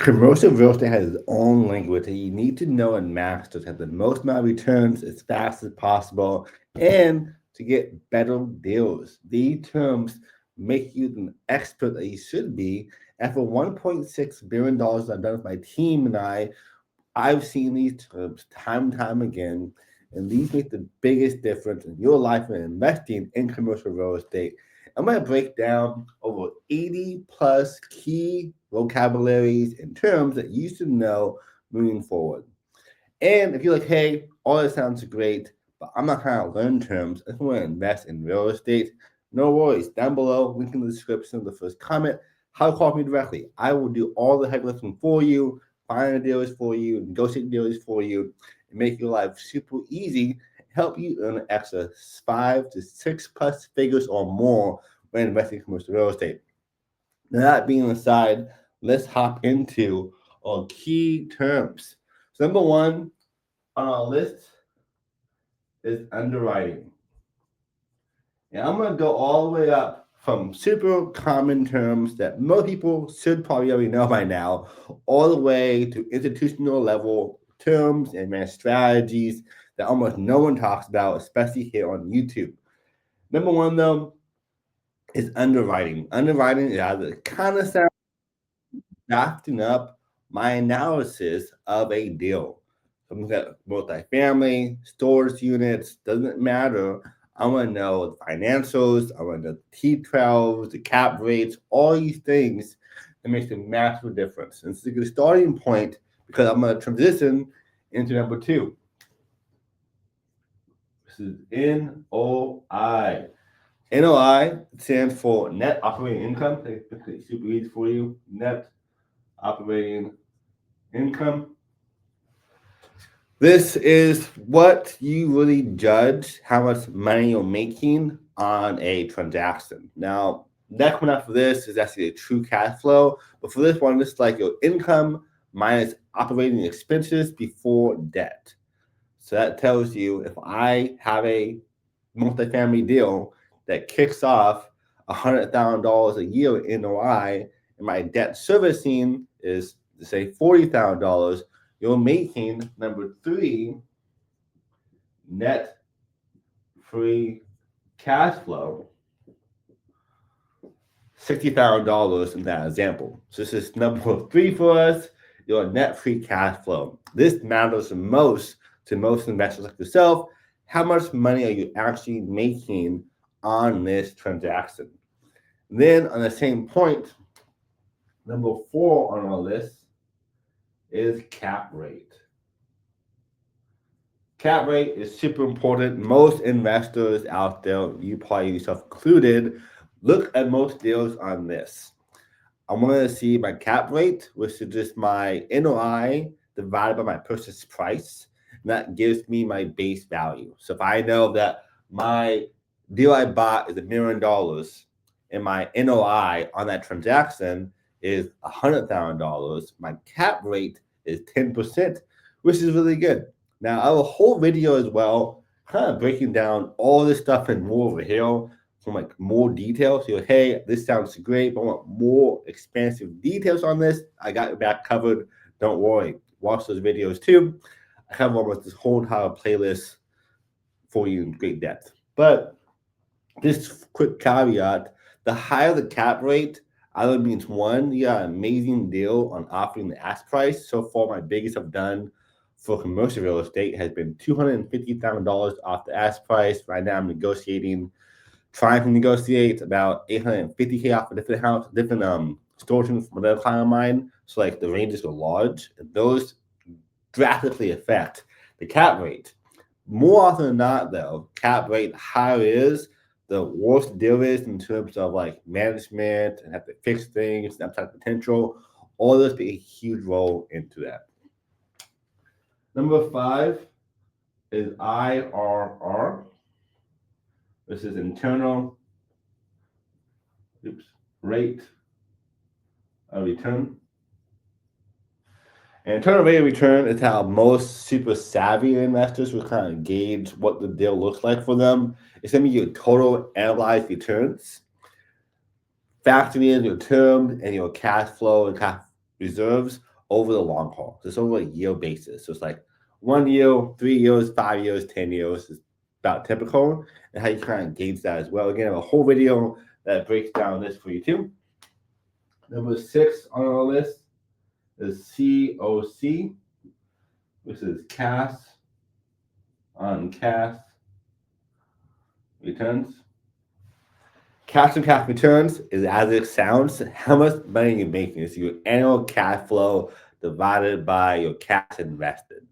Commercial real estate has its own language that you need to know and master to have the most amount of returns as fast as possible and to get better deals. These terms make you an expert that you should be. And for $1.6 billion I've done with my team and I've seen these terms time and time again, and these make the biggest difference in your life when investing in commercial real estate. I'm going to break down over 80 plus key vocabularies and terms that you should know moving forward. And if you're like, hey, all this sounds great, but I'm not trying to learn terms, I just want to invest in real estate, no worries. Down below, link in the description of the first comment, how to call me directly. I will do all the heavy lifting for you, find the deals for you, negotiate deals for you, and make your life super easy, help you earn an extra 5 to 6 plus figures or more when investing in commercial real estate. Now, that being aside, let's hop into our key terms. So number one on our list is underwriting. And I'm going to go all the way up from super common terms that most people should probably already know by now, all the way to institutional level terms and managed strategies that almost no one talks about, especially here on YouTube. Number one, though, is underwriting. Underwriting is how it kind of sounds drafting up my analysis of a deal. Something that multifamily, storage units, doesn't matter. I want to know the financials, I want to know the T12s, the cap rates, all these things that makes a massive difference. And it's a good starting point because I'm going to transition into number two. This is NOI. NOI stands for net operating income. It's super easy for you. Net operating income. This is what you really judge how much money you're making on a transaction. Now, next one after this is actually a true cash flow. But for this one, this is like your income minus operating expenses before debt. So that tells you if I have a multifamily deal that kicks off $100,000 a year in NOI, and my debt servicing is, say, $40,000, you're making number three, net free cash flow, $60,000 in that example. So this is number three for us, your net free cash flow. This matters the most to most investors like yourself. How much money are you actually making on this transaction? Then on the same point, number four on our list is cap rate. Cap rate is super important. Most investors out there, you probably yourself included, look at most deals on this. I want to see my cap rate, which is just my NOI divided by my purchase price. And that gives me my base value. So if I know that my deal I bought is $1 million and my NOI on that transaction is $100,000, my cap rate is 10%, which is really good. Now, I have a whole video as well, kind of breaking down all this stuff and more over here from like more details. So, hey, this sounds great, but I want more expansive details on this. I got your back covered. Don't worry. Watch those videos too. I have almost this whole entire playlist for you in great depth. But this quick caveat, the higher the cap rate, either means one, you got an amazing deal on offering the ask price. So far, my biggest I've done for commercial real estate has been $250,000 off the ask price. Right now, I'm negotiating, trying to negotiate about $850K off of different storage from another client of mine. So like the ranges are large, and those drastically affect the cap rate. More often than not, though, cap rate higher is, the worse the deal is in terms of like management and have to fix things, upside potential. All those play a huge role into that. Number five is IRR. This is internal rate of return. And internal rate of return is how most super savvy investors will kind of gauge what the deal looks like for them. It's going to be your total analyzed returns, factoring in your term and your cash flow and cash reserves, over the long haul. It's over a year basis. So it's like 1 year, 3 years, 5 years, 10 years is about typical, and how you kind of gauge that as well. Again, I have a whole video that breaks down this for you too. Number 6 on our list is COC, which is cash on cash returns. Cash on cash returns is, as it sounds, how much money you're making. It's your annual cash flow divided by your cash invested.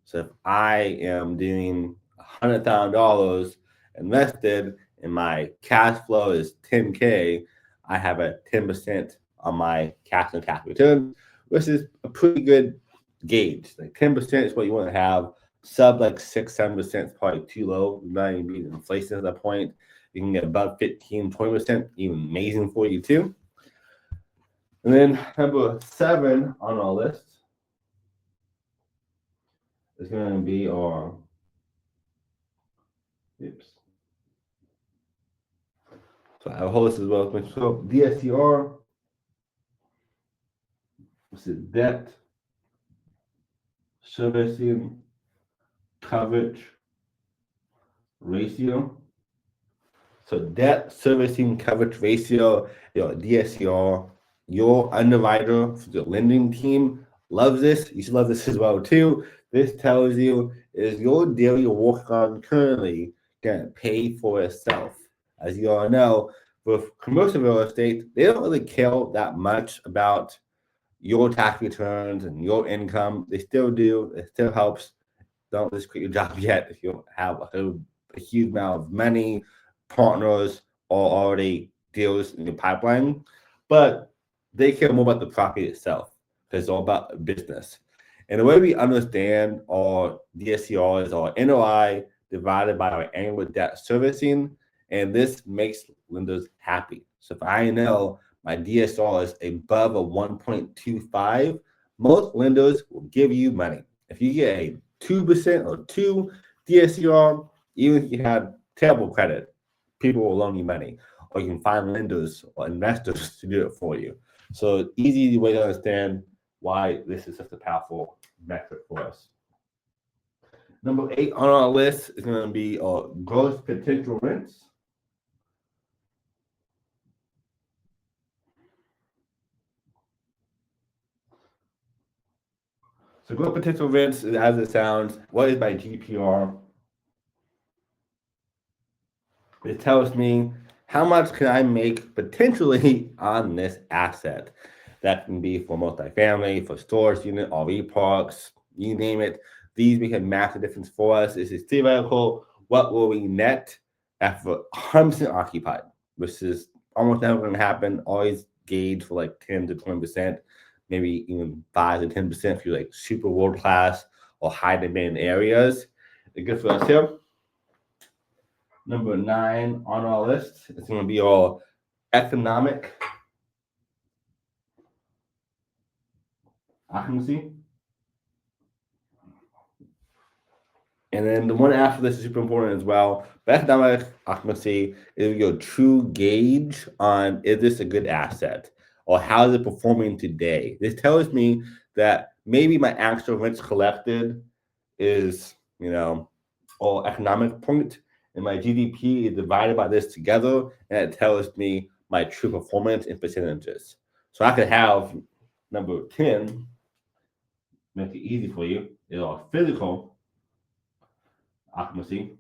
So if I am doing $100,000 invested and my cash flow is 10K, I have a 10% on my cash on cash returns, which is a pretty good gauge. Like 10% is what you want to have. Sub like 6-7% is probably too low. You might even beat inflation at that point. You can get above 15-20%, even amazing for you too. And then number 7 on our list is going to be our So I have a whole list as well. So DSCR, this is debt servicing coverage ratio. So debt servicing coverage ratio, your DSCR, your underwriter, your lending team loves this. You should love this as well too. This tells you, is your deal you're working on currently going to pay for itself? As you all know, with commercial real estate, they don't really care that much about your tax returns and your income. They still do. It still helps. Don't just quit your job yet if you have a huge amount of money, partners, or already deals in your pipeline. But they care more about the property itself because it's all about business. And the way we understand our DSCR is our NOI divided by our annual debt servicing, and this makes lenders happy. So if I know my DSCR is above a 1.25, most lenders will give you money. If you get a 2% or 2 DSCR, even if you have terrible credit, people will loan you money, or you can find lenders or investors to do it for you. So easy way to understand why this is such a powerful metric for us. Number 8 on our list is going to be gross potential rents. So gross potential rents, as it sounds, what is my GPR? It tells me how much can I make potentially on this asset. That can be for multifamily, for storage unit, RV parks, you name it. These make a massive difference for us. This is theoretical. What will we net after 100% occupied, which is almost never going to happen. Always gauge for like 10 to 20%, maybe even 5 to 10% if you're like super world class or high demand areas. It's good for us here. Number 9 on our list is going to be our economic occupancy. And then the one after this is super important as well. But economic occupancy is your true gauge on, is this a good asset or how is it performing today? This tells me that maybe my actual rents collected is, or economic point, and my GDP is divided by this together, and it tells me my true performance in percentages. So I could have number 10, make it easy for you, is our physical occupancy.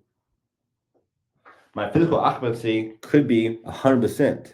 My physical occupancy could be 100%,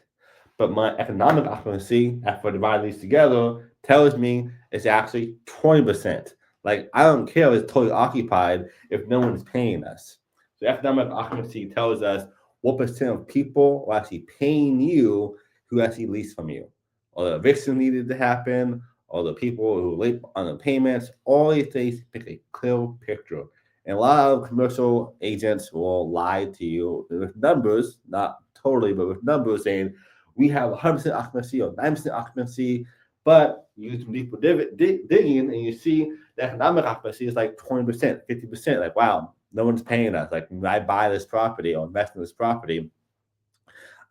but my economic occupancy, after I divide these together, tells me it's actually 20%. Like, I don't care if it's totally occupied if no one's paying us. So economic occupancy tells us what percent of people are actually paying you who actually lease from you, or the eviction needed to happen, or the people who are late on the payments. All these things make a clear picture. And a lot of commercial agents will lie to you with numbers, not totally, but with numbers saying we have 100% occupancy or 9% occupancy, but you do some deeper digging and you see the economic occupancy is like 20%, 50%. Like, wow, no one's paying us. Like, when I buy this property or invest in this property,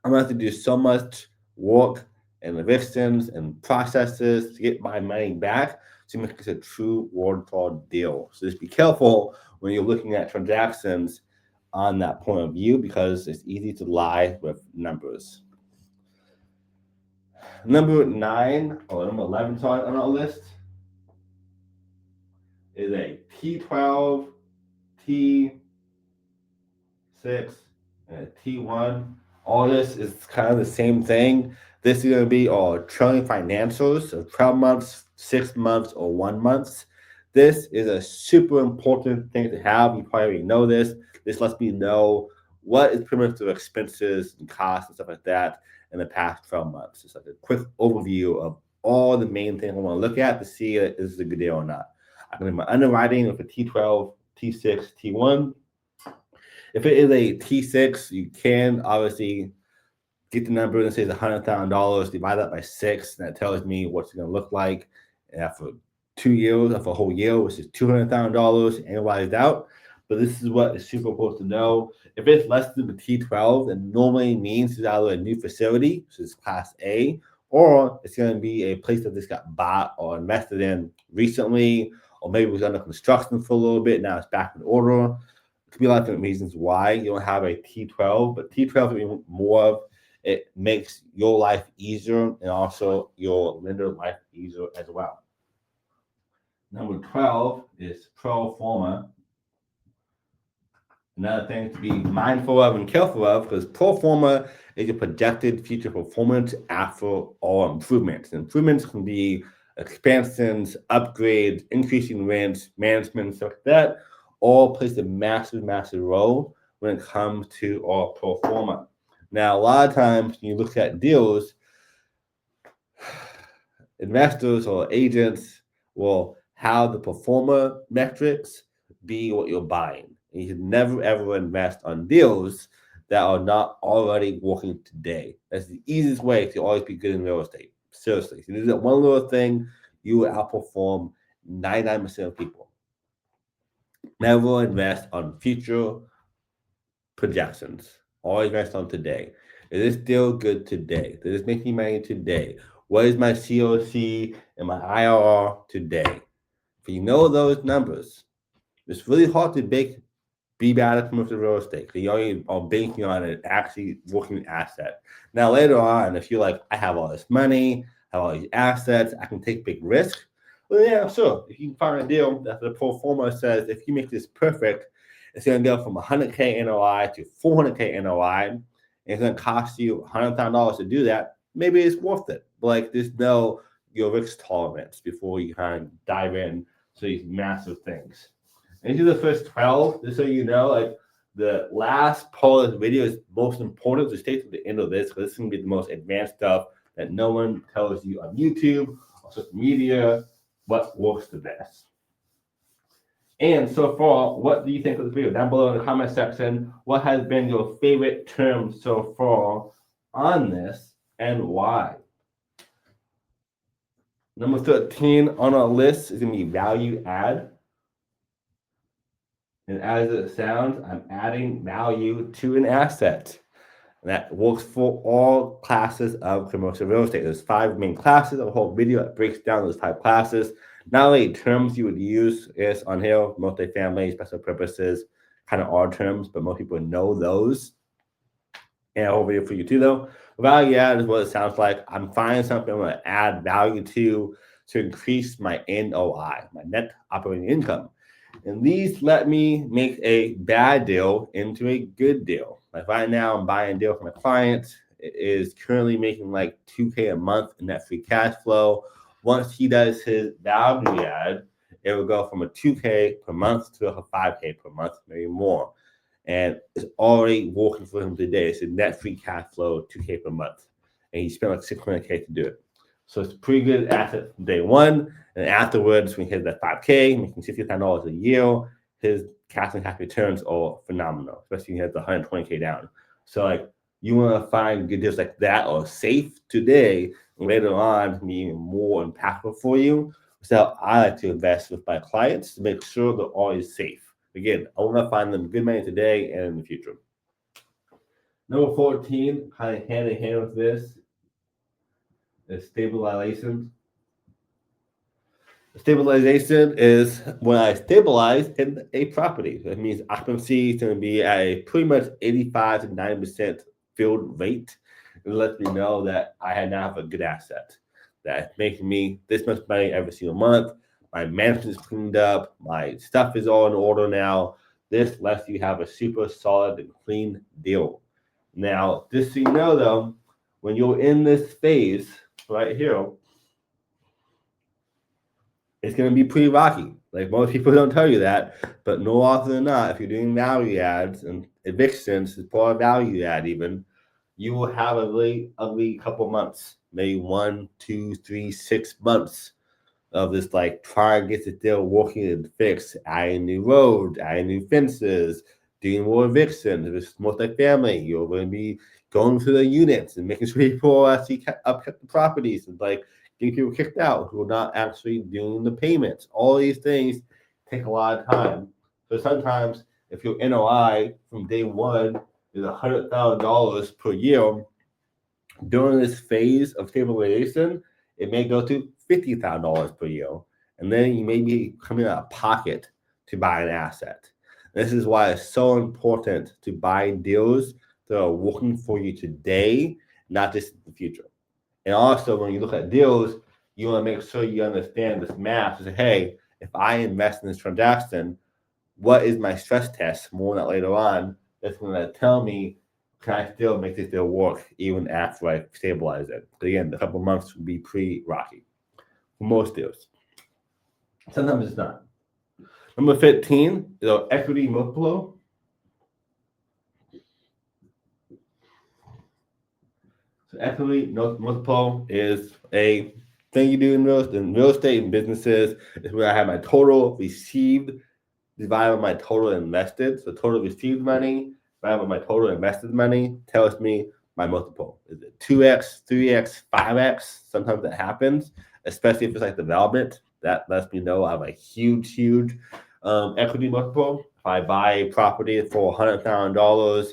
I'm going to have to do so much work and evictions and processes to get my money back to make this a true waterfall deal. So just be careful when you're looking at transactions on that point of view because it's easy to lie with numbers. Number 9 or number 11 on our list is a T12, T6, and a T1. All this is kind of the same thing. This is going to be all trailing financials of 12 months, 6 months, or 1 month. This is a super important thing to have. You probably already know this. This lets me know what is pretty much the expenses and costs and stuff like that in the past 12 months. It's like a quick overview of all the main things I want to look at to see if this is a good deal or not. I'm going to do my underwriting with a T12, T6, T1. If it is a T6, you can obviously get the number and say it's $100,000, divide that by 6, and that tells me what's going to look like after 2 years, after a whole year, which is $200,000 annualized out. But this is what is super important to know. If it's less than the T12, it normally means it's either a new facility, which is Class A, or it's going to be a place that just got bought or invested in recently, or maybe it was under construction for a little bit, now it's back in order. It could be a lot of different reasons why you don't have a T12, but T12 is more of it makes your life easier and also your lender life easier as well. Number 12 is pro forma. Another thing to be mindful of and careful of, because pro forma is your projected future performance after all improvements. Improvements can be expansions, upgrades, increasing rents, management, stuff like that, all plays a massive, massive role when it comes to all pro forma. Now, a lot of times when you look at deals, investors or agents will have the pro forma metrics be what you're buying. And you should never ever invest on deals that are not already working today. That's the easiest way to always be good in real estate. Seriously, if you do that one little thing, you will outperform 99% of people. Never invest on future projections. Always invest on today. Is this deal good today? Does this make me money today? What is my COC and my IRR today? If you know those numbers, it's really hard to be bad at commercial real estate because you already are banking on an actually working asset. Now, later on, if you're like, I have all this money, I have all these assets, I can take big risks. Well, yeah, sure. If you can find a deal that the pro forma says, if you make this perfect, it's going to go from 100K NOI to 400K NOI, and it's going to cost you $100,000 to do that, maybe it's worth it. But like, there's no your risk tolerance before you kind of dive in to these massive things. And these are the first 12, just so you know, like the last part of the video is most important, so stay to the end of this, because this is going to be the most advanced stuff that no one tells you on YouTube or social media, what works the best. And so far, what do you think of this video? Down below in the comment section, what has been your favorite term so far on this and why? Number 13 on our list is going to be value add. And as it sounds, I'm adding value to an asset. And that works for all classes of commercial real estate. There's 5 main classes, a whole video that breaks down those 5 classes. Not only terms you would use is on here, multifamily, special purposes, kind of odd terms, but most people know those. And a whole video for you too, though. Value add is what it sounds like. I'm finding something I'm going to add value to increase my NOI, my net operating income. And these let me make a bad deal into a good deal. Like right now, I'm buying a deal for my client. It is currently making like $2K a month in net free cash flow. Once he does his value add, it will go from a $2K per month to a $5K per month, maybe more. And it's already working for him today. It's a net free cash flow, $2K per month. And he spent like $600K to do it. So it's a pretty good asset from day one. And afterwards, when he hits that $5K, making $60,000 a year, his cash and cash returns are phenomenal, especially when he has the $120K down. So like you want to find good deals like that or safe today, and later on be even more impactful for you. So I like to invest with my clients to make sure they're always safe. Again, I want to find them good money today and in the future. Number 14, kind of hand in hand with this, is stabilization. Stabilization is when I stabilize in a property. That means occupancy is going to be at a pretty much 85 to 90% filled rate. It lets me know that I now have a good asset that's making me this much money every single month. My management is cleaned up. My stuff is all in order now. This lets you have a super solid and clean deal. Now, just so you know though, when you're in this phase right here, it's going to be pretty rocky. Like most people don't tell you that, but more often than not, if you're doing value adds and evictions is part of value add, even you will have a really ugly couple months, maybe 1, 2, 3, 6 months of this like trying to get the deal working and fixed, adding new roads, adding new fences, doing more evictions. If it's multifamily, you're going to be going through the units and making sure people actually upkept the properties and like getting people kicked out who are not actually doing the payments. All these things take a lot of time. So sometimes if your NOI from day one is $100,000 per year, during this phase of stabilization, it may go to $50,000 per year. And then you may be coming out of pocket to buy an asset. This is why it's so important to buy deals that are working for you today, not just in the future. And also, when you look at deals, you want to make sure you understand this math. Say, hey, if I invest in this transaction, what is my stress test? More on that later on. That's going to tell me, can I still make this deal work even after I stabilize it? But again, the couple months would be pretty rocky for most deals. Sometimes it's not. Number 15 is our equity multiple. So equity multiple is a thing you do in real estate and businesses. Is where I have my total received divided by my total invested. So total received money divided by my total invested money tells me my multiple. Is it 2x, 3x, 5x? Sometimes that happens, especially if it's like development. That lets me know I have a huge equity multiple. If I buy a property for $100,000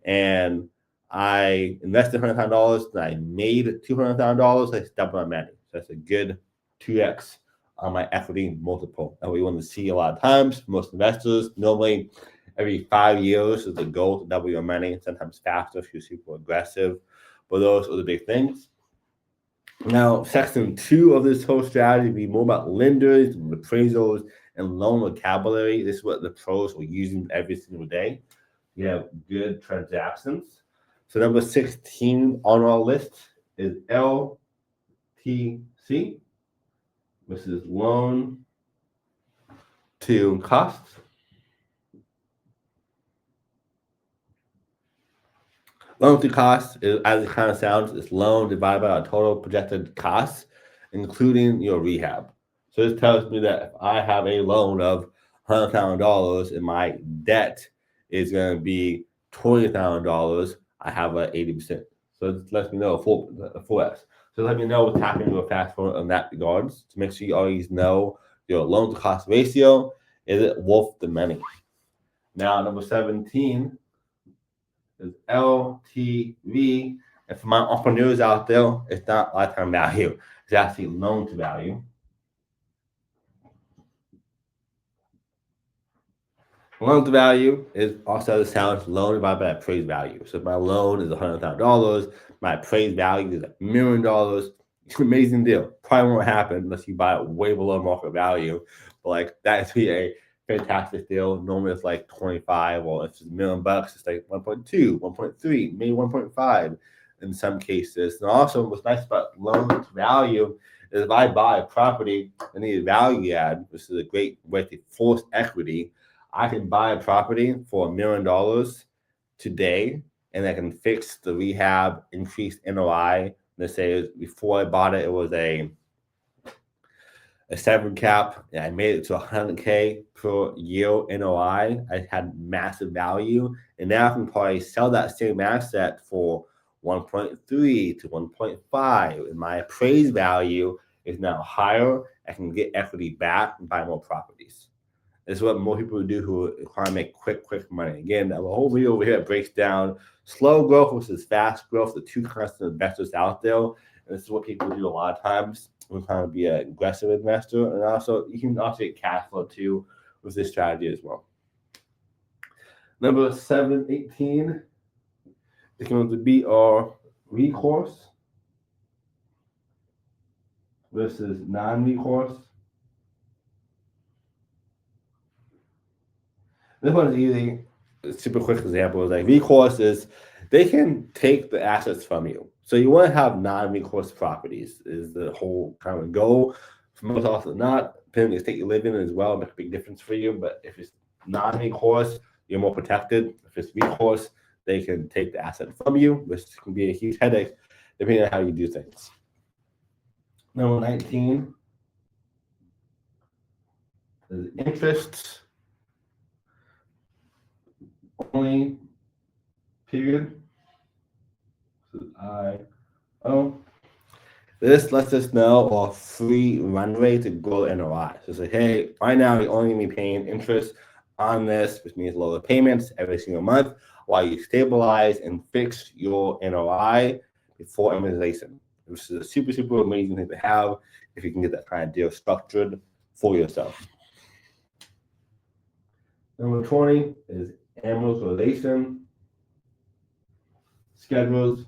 and I invested $100,000 and I made $200,000, I double my money. So that's a good 2x on my equity multiple. And we want to see a lot of times. Most investors normally every 5 years is the goal to double your money. Sometimes faster if you're super aggressive. But those are the big things. Now, section 2 of this whole strategy will be more about lenders, and appraisals, and loan vocabulary. This is what the pros are using every single day. We have good transactions. So number 16 on our list is LTC, which is loan to cost. Loan to cost is, as it kind of sounds, it's loan divided by our total projected costs, including your rehab. So this tells me that if I have a loan of $100,000 and my debt is going to be $20,000, I have an 80%. So it lets me know a 4x. So let me know what's happening real fast forward in that regards to make sure you always know your loan to cost ratio. Is it worth the money? Now, number 17 is LTV. And for my entrepreneurs out there, it's not lifetime value. It's actually loan to value. Loan to value is also the sound loan divided by appraised value. So if my loan is $100,000, my appraised value is $1 million. It's an amazing deal. Probably won't happen unless you buy it way below market value. But like that is a fantastic deal. Normally it's like 25, or if it's $1 million, it's like 1.2, 1.3, maybe 1.5 in some cases. And also what's nice about loan to value is if I buy a property and need a value add, which is a great way to force equity, I can buy a property for $1 million today, and I can fix the rehab, increase NOI. Let's say before I bought it, it was a 7 cap, and I made it to 100K per year NOI. I had massive value, and now I can probably sell that same asset for 1.3 to 1.5, and my appraised value is now higher. I can get equity back and buy more properties. This is what more people do who try to make quick money. Again, the whole video over here breaks down slow growth versus fast growth, the two kinds of investors out there. And this is what people do a lot of times. We're trying to be an aggressive investor, and also you can also get cash flow too with this strategy as well. Number 718 is going to be our recourse versus non-recourse. This one is easy. A super quick example is like recourse is they can take the assets from you. So you want to have non-recourse properties is the whole kind of goal. For most often not, depending on the state you live in as well, makes a big difference for you. But if it's non-recourse, you're more protected. If it's recourse, they can take the asset from you, which can be a huge headache depending on how you do things. Number 19 is interest only period. This lets us know our free runway to grow NOI. So say, hey, right now you're only going to be paying interest on this, which means lower payments every single month, while you stabilize and fix your NOI before amortization, which is a super, super amazing thing to have if you can get that kind of deal structured for yourself. Number 20 is amortization schedules.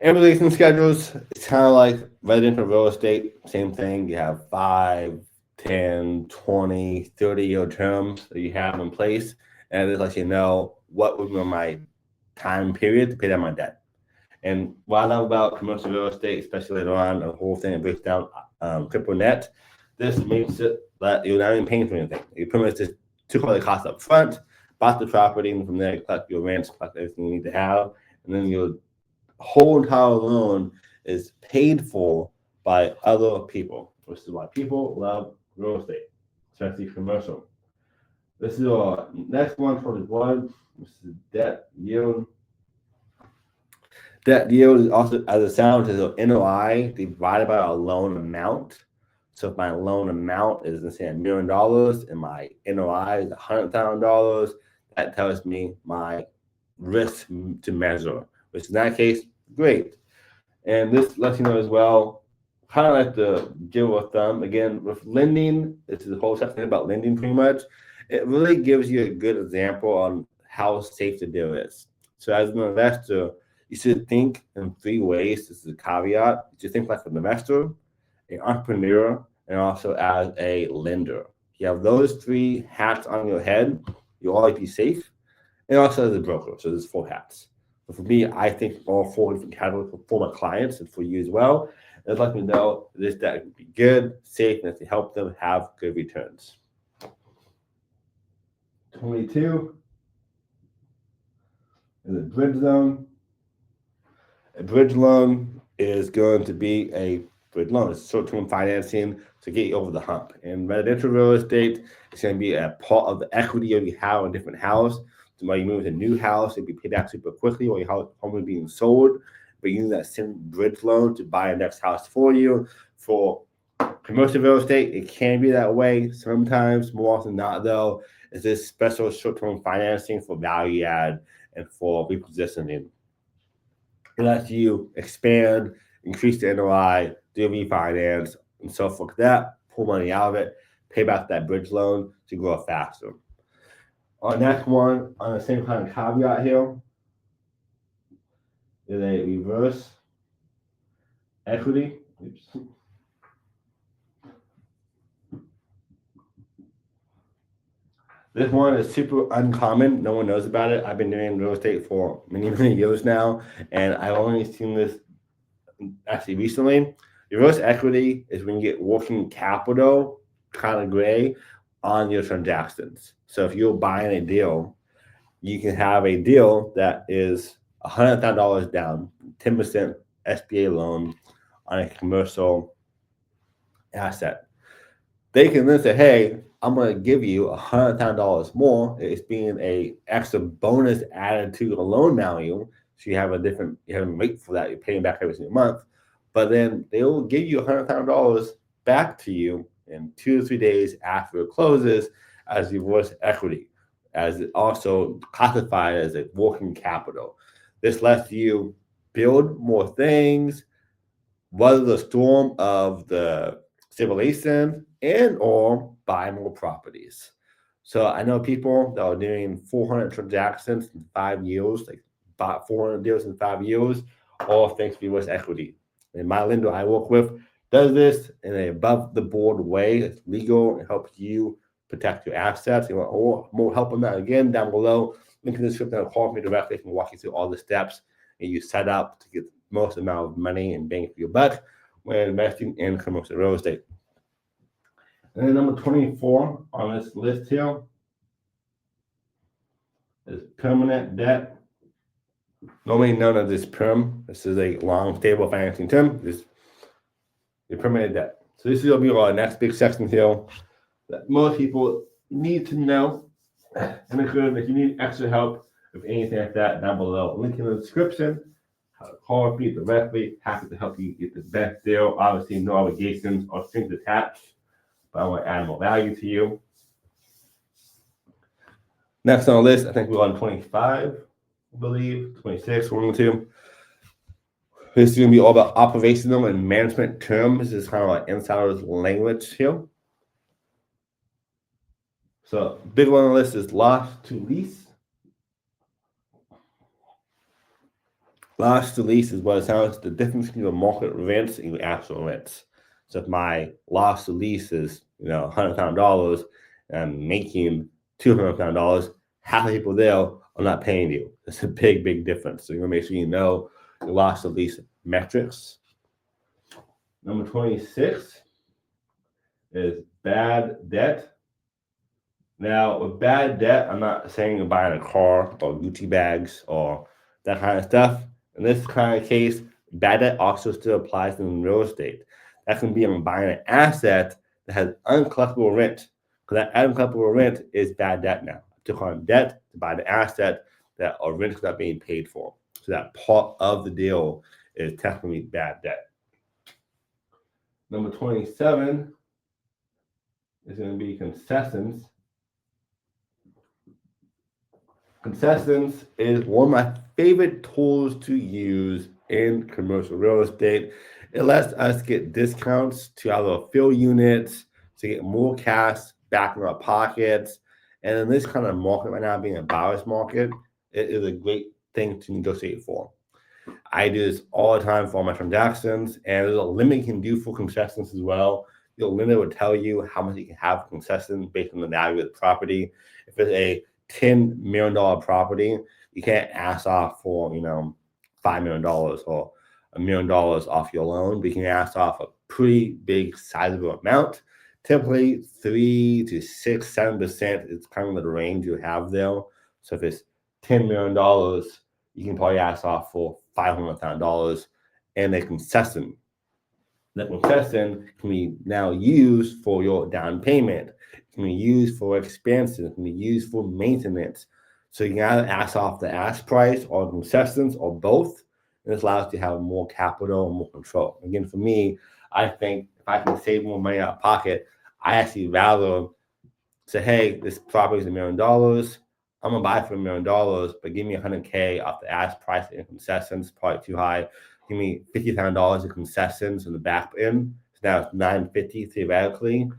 Amortization schedules, it's kind of like residential real estate, same thing. You have 5, 10, 20, 30-year terms that you have in place, and it lets you know what would be my time period to pay down my debt. And what I love about commercial real estate, especially later on, the whole thing that breaks down triple net, this makes it that you're not even paying for anything. You pretty much just took all the costs up front, bought the property, and from there you collect your rents, collect everything you need to have, and then your whole entire loan is paid for by other people, which is why people love real estate, especially commercial. This is our next one, 21. This is debt yield. Debt yield is also, as it sounds, is an NOI divided by our loan amount. So if my loan amount is, let's say, $1 million and my NOI is $100,000, that tells me my risk to measure, which in that case, great. And this lets you know as well, kind of like the rule of thumb, again, with lending, this is the whole section about lending pretty much. It really gives you a good example on how safe the deal is. So as an investor, you should think in 3 ways. This is a caveat. You should think like an investor, an entrepreneur, and also as a lender. You have those 3 hats on your head, you'll always be safe. And also as a broker, so there's 4 hats. So for me, I think all 4 different categories for my clients and for you as well. And let me know this debt can be good, safe, and to help them have good returns. 22 is a bridge loan. A bridge loan is going to be a bridge loan. It's short-term financing to get you over the hump. In residential real estate, it's going to be a part of the equity you have in a different house. So when you move to a new house, it'll be paid back super quickly while your home is being sold. But using that same bridge loan to buy a next house for you. For commercial real estate, it can be that way. Sometimes, more often than not, though, is this special short-term financing for value add and for repositioning. It lets you expand, increase the NOI, do refinance, and so forth. That pull money out of it, pay back that bridge loan to grow faster. Our next one, on the same kind of caveat here, is a reverse equity. Oops. This one is super uncommon. No one knows about it. I've been doing real estate for many, many years now, and I've only seen this actually recently. Reverse equity is when you get working capital, kind of gray, on your transactions. So if you're buying a deal, you can have a deal that is $100,000 down, 10% SBA loan on a commercial asset. They can then say, hey, I'm going to give you $100,000 more. It's being a extra bonus added to your loan value. So you have a rate for that. You're paying back every single month. But then they will give you $100,000 back to you in 2 to 3 days after it closes as reverse equity, as it also classified as a working capital. This lets you build more things, weather the storm of the stabilization, and or buy more properties. So I know people that are doing 400 transactions in 5 years, like bought 400 deals in 5 years, all thanks to U.S. equity. And my lender I work with does this in a above the board way. It's legal. It helps you protect your assets. You want more help on that, again, down below. Link in the description. Call me directly. I can walk you through all the steps and you set up to get the most amount of money and bang for your buck when investing in commercial real estate. And then number 24 on this list here is permanent debt. Normally known as this perm. This is a long, stable financing term. This is your permanent debt. So this is going to be our next big section here that most people need to know. And including if you need extra help with anything like that, down below, link in the description. Call me directly. Happy to help you get the best deal. Obviously, no obligations or strings attached, but I want to add more value to you. Next on the list, I think we're on 25, I believe, 26, we're going to. This is going to be all about operational and management terms. This is kind of like insider's language here. So, big one on the list is loss to lease. Loss to lease is what it sounds like, the difference between your market rents and your actual rents. So if my loss to lease is $100,000 and I'm making $200,000, half the people there are not paying you. It's a big, big difference. So you want to make sure you know your loss to lease metrics. Number 26 is bad debt. Now, with bad debt, I'm not saying you're buying a car or Gucci bags or that kind of stuff. In this kind of case, bad debt also still applies in real estate. That can be on buying an asset that has uncollectible rent, because that uncollectible rent is bad debt now. I took on debt to buy the asset that our rent is not being paid for. So that part of the deal is technically bad debt. Number 27 is going to be concessions. Concessions is one of my favorite tools to use in commercial real estate. It lets us get discounts to either fill units, to get more cash back in our pockets. And in this kind of market right now, being a buyer's market, it is a great thing to negotiate for. I do this all the time for all my transactions, and there's a limit you can do for concessions as well. Your limit will tell you how much you can have concessions based on the value of the property. If it's a $10 million property, you can't ask off for $5 million or $1 million off your loan, but you can ask off a pretty big sizable amount. Typically 3 to 6, 7% is kind of the range you have there. So if it's $10 million, you can probably ask off for $500,000 and a concession. That concession can be now used for your down payment. It can be used for expansion. It can be used for maintenance. So you can either ask off the ask price or concessions or both. And this allows you to have more capital and more control. Again, for me, I think if I can save more money out of pocket, I actually rather say, hey, this property is $1 million. I'm gonna buy it for $1 million, but give me $100K off the ask price and concessions, probably too high. Give me $50,000 in concessions in the back end. So now it's $950 theoretically.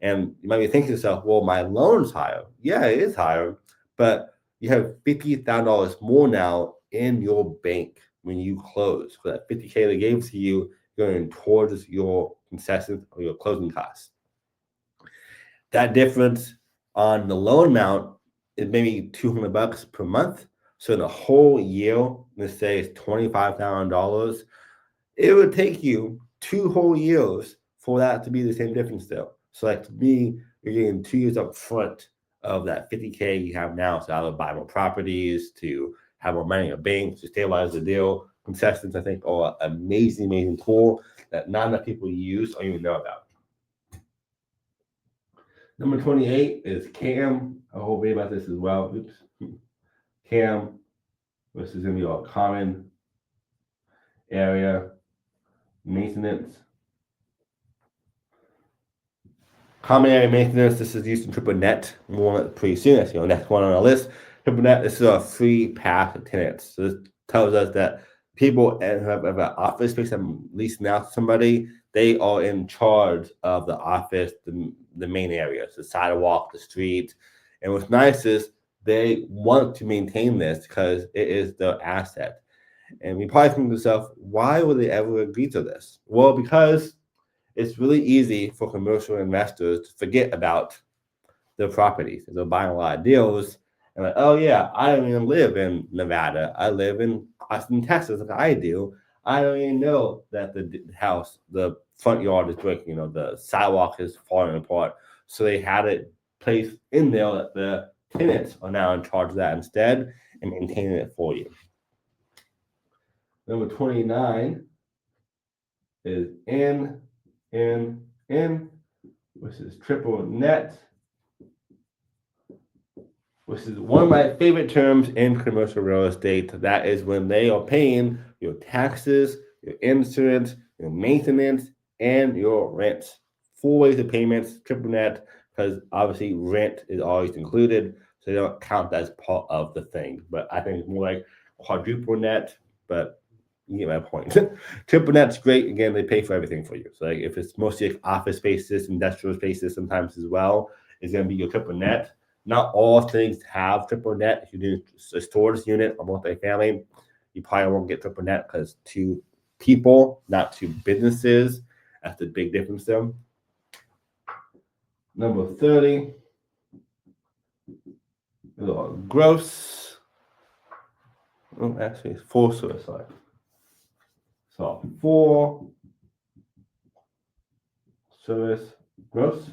And you might be thinking to yourself, well, my loan's higher. Yeah, it is higher, but you have $50,000 more now in your bank when you close. So that $50K they gave to you, going towards your concessions or your closing costs. That difference on the loan amount is maybe $200 per month. So in a whole year, let's say it's $25,000, it would take you 2 whole years for that to be the same difference still. So like to me, you're getting 2 years up front of that $50K you have now. So either buy more properties, to have more money in a bank, to stabilize the deal. Concessions, I think, are an amazing, amazing tool that not enough people use or even know about. Number 28 is CAM. I will read about this as well. Oops. CAM, which is going to be our common area maintenance. Common area maintenance, this is used in triple net. More on it pretty soon. That's next one on our list. Triple net, this is a free path to tenants. So this tells us that people who have an office space I'm leasing out to somebody, they are in charge of the office, the main areas, the sidewalk, the street. And what's nice is they want to maintain this because it is their asset. And we probably think to yourself, why would they ever agree to this? Well, because it's really easy for commercial investors to forget about their properties. They're buying a lot of deals and like, oh yeah, I don't even live in Nevada. I live in Austin, Texas, like I do. I don't even know that the house, the front yard is breaking, the sidewalk is falling apart. So they had it placed in there that the tenants are now in charge of that instead and maintaining it for you. Number 29 is in, which is triple net, which is one of my favorite terms in commercial real estate. That is when they are paying your taxes, your insurance, your maintenance, and your rent. 4 ways of payments, triple net, because obviously rent is always included, so they don't count that as part of the thing. But I think it's more like quadruple net, but you get my point. Triple net's great. Again, they pay for everything for you. So like if it's mostly like office spaces, industrial spaces sometimes as well, it's going to be your triple net. Not all things have triple net. If you do a storage unit or multifamily, you probably won't get triple net because two people, not two businesses. That's the big difference there. Number 30, gross. Oh, actually, it's full service. Sorry. So full service gross.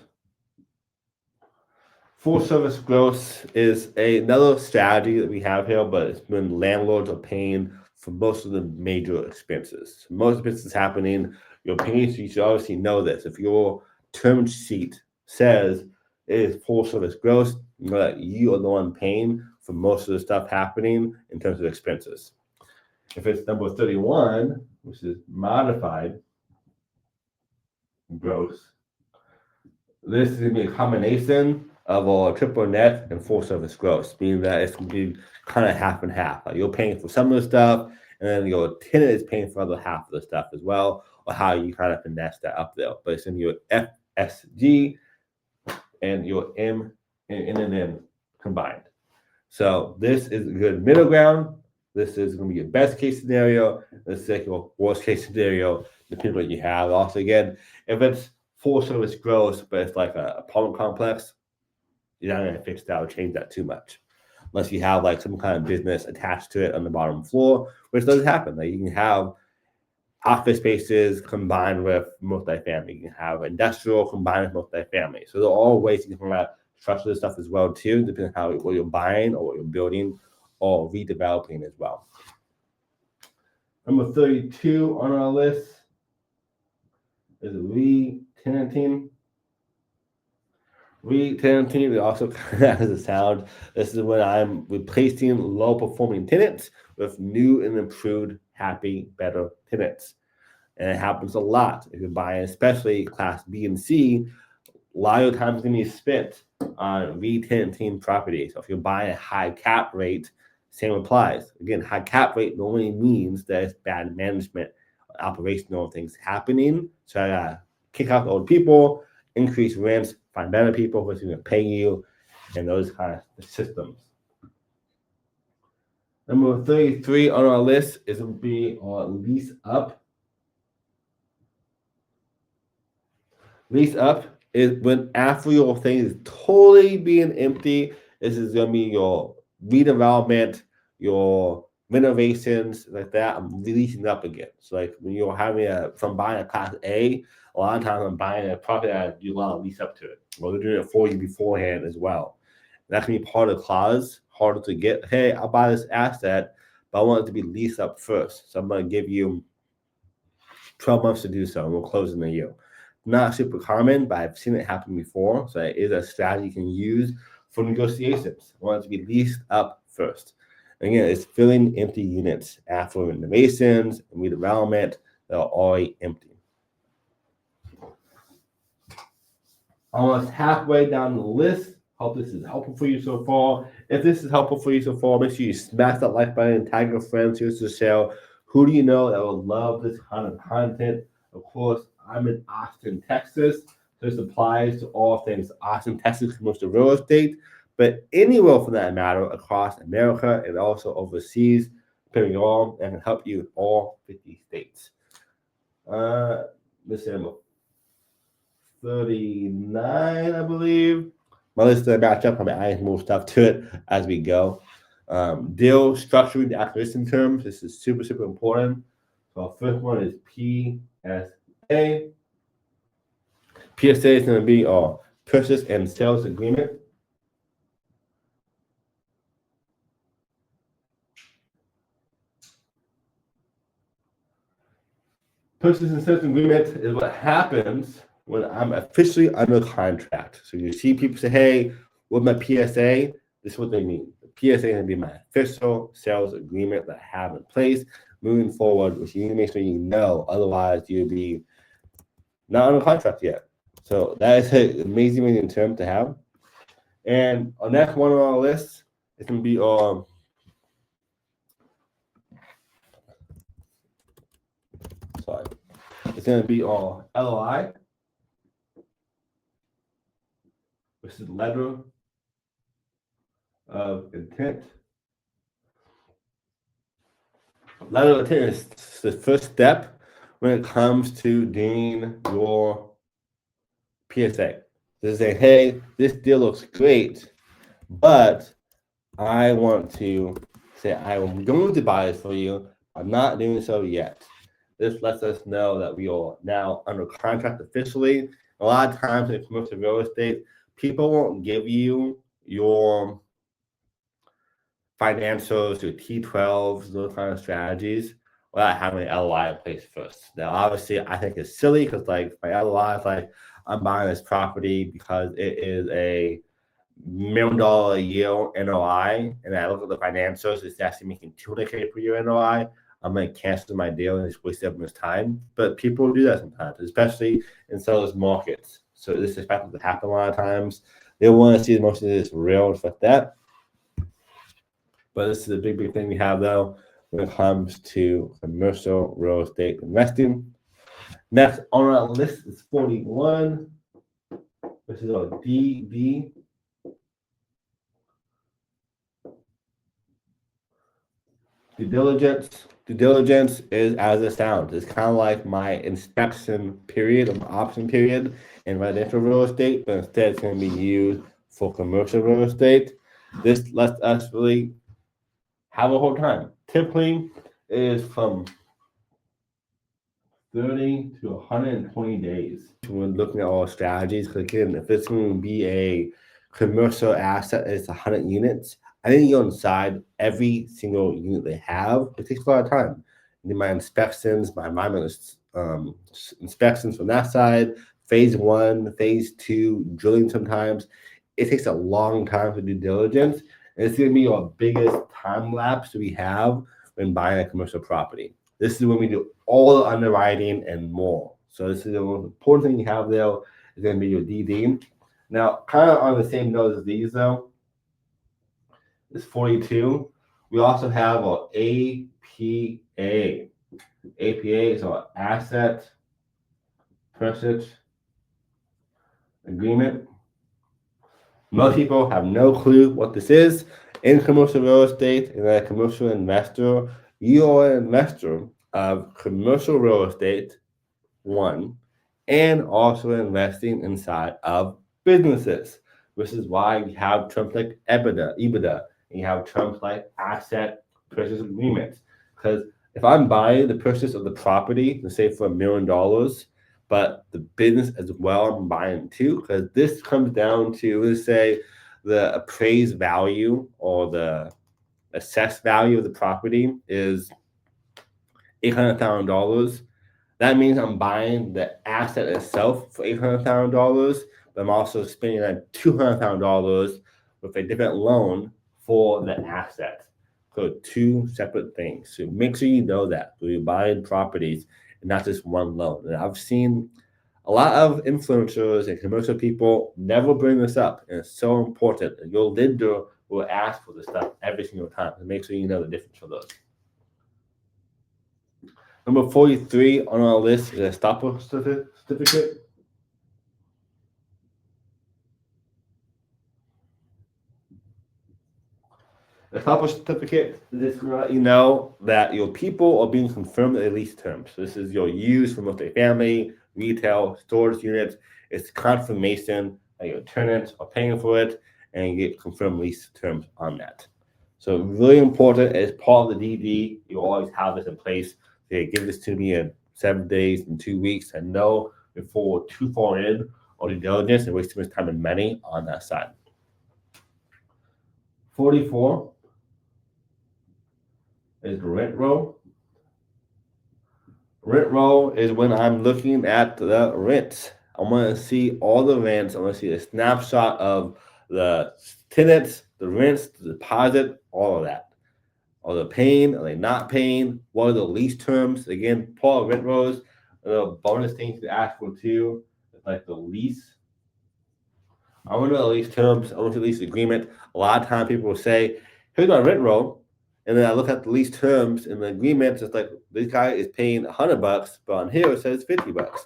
Full service gross is another strategy that we have here, but it's when landlords are paying for most of the major expenses. Most expenses happening, you're paying, so you should obviously know this. If your term sheet says it is full service gross, you know that you are the one paying for most of the stuff happening in terms of expenses. If it's number 31, which is modified gross, this is going to be a combination of a triple net and full service gross, meaning that it's going to be kind of half and half. Like you're paying for some of the stuff, and then your tenant is paying for the other half of the stuff as well, or how you kind of finesse that up there. But it's in your FSG and your M and N combined. So this is a good middle ground. This is going to be your best case scenario. This is like your worst case scenario, depending on what you have. Also, again, if it's full service gross, but it's like a apartment complex, you're not going to fix that or change that too much. Unless you have like some kind of business attached to it on the bottom floor, which does happen. Like you can have office spaces combined with multifamily. You can have industrial combined with multifamily. So there are all ways you can structure this stuff as well too, depending on how what you're buying or what you're building or redeveloping as well. Number 32 on our list is re-tenanting. Re-tenanting, it also kind of has a sound. This is when I'm replacing low-performing tenants with new and improved, happy, better tenants. And it happens a lot if you're buying, especially Class B and C. A lot of time is going to be spent on re-tenanting properties. So if you're buying a high cap rate, same applies. Again, high cap rate normally means that it's bad management, operational things happening. So I gotta kick out the old people, increase rents, find better people who's going to pay you, and those kind of systems. Number 33 on our list is going to be our lease up. Lease up is when after your thing is totally being empty, this is going to be your redevelopment, your renovations, like that. I'm releasing up again. So like when you're from buying a Class A, a lot of times I'm buying a property that you want to lease up to it. Well, they're doing it for you beforehand as well. That can be part of the clause, harder to get. Hey, I'll buy this asset, but I want it to be leased up first. So I'm going to give you 12 months to do so, and we'll close in a year. Not super common, but I've seen it happen before. So it is a strategy you can use for negotiations. I want it to be leased up first. Again, it's filling empty units after renovations and redevelopment that are already empty. Almost halfway down the list. Hope this is helpful for you so far. If this is helpful for you so far, make sure you smash that like button, tag your friends, here's the show, Who do you know that will love this kind of content? Of course, I'm in Austin, Texas. This applies to all things Austin, Texas commercial real estate, but anywhere for that matter across America and also overseas, depending on, and can help you in all 50 states. This is 39, I believe. My list is match up. I'm adding more stuff to it as we go. Deal structuring the acquisition terms. This is super, super important. So our first one is PSA. PSA is going to be our purchase and sales agreement. Purchase and sales agreement is what happens when I'm officially under contract. So you see people say, hey, with my PSA, this is what they mean. The PSA is going to be my official sales agreement that I have in place moving forward, which you need to make sure you know. Otherwise, you'll be not under contract yet. So that is an amazing, amazing term to have. And our next one on our list is going to be it's going to be our LOI, which is letter of intent. Letter of intent is the first step when it comes to doing your PSA. They say, hey, this deal looks great, but I want to say I'm going to buy it for you. I'm not doing so yet. This lets us know that we are now under contract officially. A lot of times in commercial real estate, people won't give you your financials, your T12s, those kind of strategies without having an LOI in place first. Now, obviously, I think it's silly because like my LOI is like I'm buying this property because it is a $1 million a year NOI, and I look at the financials, it's actually making $200K per year NOI. I'm going to cancel my deal and just waste everyone's time. But people do that sometimes, especially in sellers markets. So this is expected to happen a lot of times. They want to see most of this real stuff like that. But this is a big, big thing we have though when it comes to commercial real estate investing. Next on our list is 41, which is our DD. Due diligence. Due diligence is as it sounds. It's kind of like my inspection period or my option period in residential real estate, but instead it's going to be used for commercial real estate. This lets us really have a whole time. Typically, it is from 30 to 120 days. When looking at all strategies, because again, if it's going to be a commercial asset, it's 100 units. I need to go inside every single unit they have. It takes a lot of time. I need my inspections, my environmental inspections from that side, phase 1, phase 2, drilling sometimes. It takes a long time to do diligence. And it's going to be our biggest time lapse we have when buying a commercial property. This is when we do all the underwriting and more. So this is the most important thing you have there is going to be your DD. Now, kind of on the same note as these though, is 42. We also have our APA. APA is our asset purchase agreement. Most people have no clue what this is. In commercial real estate, and a commercial investor, you are an investor of commercial real estate, one, and also investing inside of businesses, which is why you have terms like EBITDA, and you have terms like asset purchase agreements. Because if I'm buying the purchase of the property, let's say for $1 million, but the business as well I'm buying too, because this comes down to, let's say, the appraised value or the assessed value of the property is $800,000. That means I'm buying the asset itself for $800,000, but I'm also spending that $200,000 with a different loan for the asset. So two separate things. So make sure you know that when you're buying properties and not just one loan. And I've seen a lot of influencers and commercial people never bring this up, and it's so important. And your lender will ask for this stuff every single time. And make sure you know the difference for those. Number 43 on our list is Estoppel certificate. Estoppel certificate, this is going to let you know that your people are being confirmed at lease terms. So this is your use for multifamily, retail, storage units. It's confirmation that your tenants are paying for it, and you get confirmed lease terms on that. So really important as part of the DD, you always have this in place. They give this to me in 7 days and 2 weeks, and know before too far in or due diligence and waste too much time and money on that side. 44 is rent roll. Rent roll is when I'm looking at the rents. I want to see all the rents. I want to see a snapshot of the tenants, the rents, the deposit, all of that. Are they paying? Are they not paying? What are the lease terms? Again, part of rent rolls. The bonus things to ask for too, like the lease. I want to know the lease terms. I want the lease agreement. A lot of times people will say, "Here's my rent roll," and then I look at the lease terms and the agreements. It's like this guy is paying $100, but on here it says $50.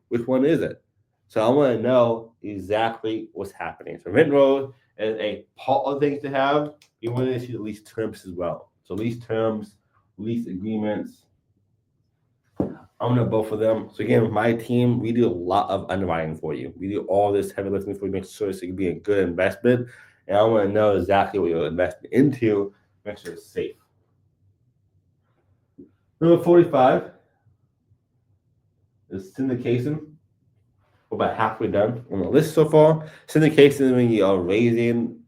Which one is it? So I want to know exactly what's happening. So rent roll is a part of things to have. You want to see the lease terms as well. So lease terms, lease agreements. I'm gonna both of them. So again, with my team, we do a lot of underwriting for you. We do all this heavy lifting for you, make sure it can be a good investment. And I want to know exactly what you're investing into, make sure it's safe. Number 45 is syndication. We're about halfway done on the list so far. Syndication is when you are raising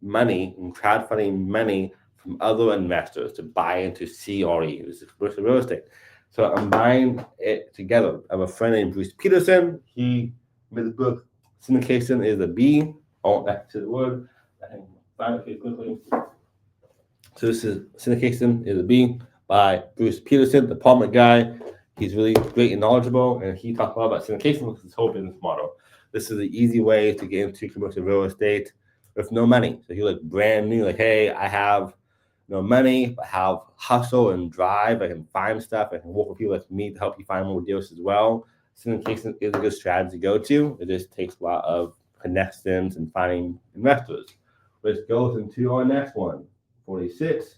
money and crowdfunding money from other investors to buy into CRE, which is commercial real estate. So I'm buying it together. I have a friend named Bruce Peterson. He made the book, Syndication is a B. Oh, back to the word. I can find it quickly. So this is Syndication is a B by Bruce Peterson, the Palmer guy. He's really great and knowledgeable, and he talks a lot about syndication with his whole business model. This is the easy way to get into commercial real estate with no money. So you're like brand new, like, hey, I have no money, but have hustle and drive. I can find stuff. I can work with people like me to help you find more deals as well. Syndication is a good strategy to go to. It just takes a lot of connections and finding investors. Which goes into our next one, 46.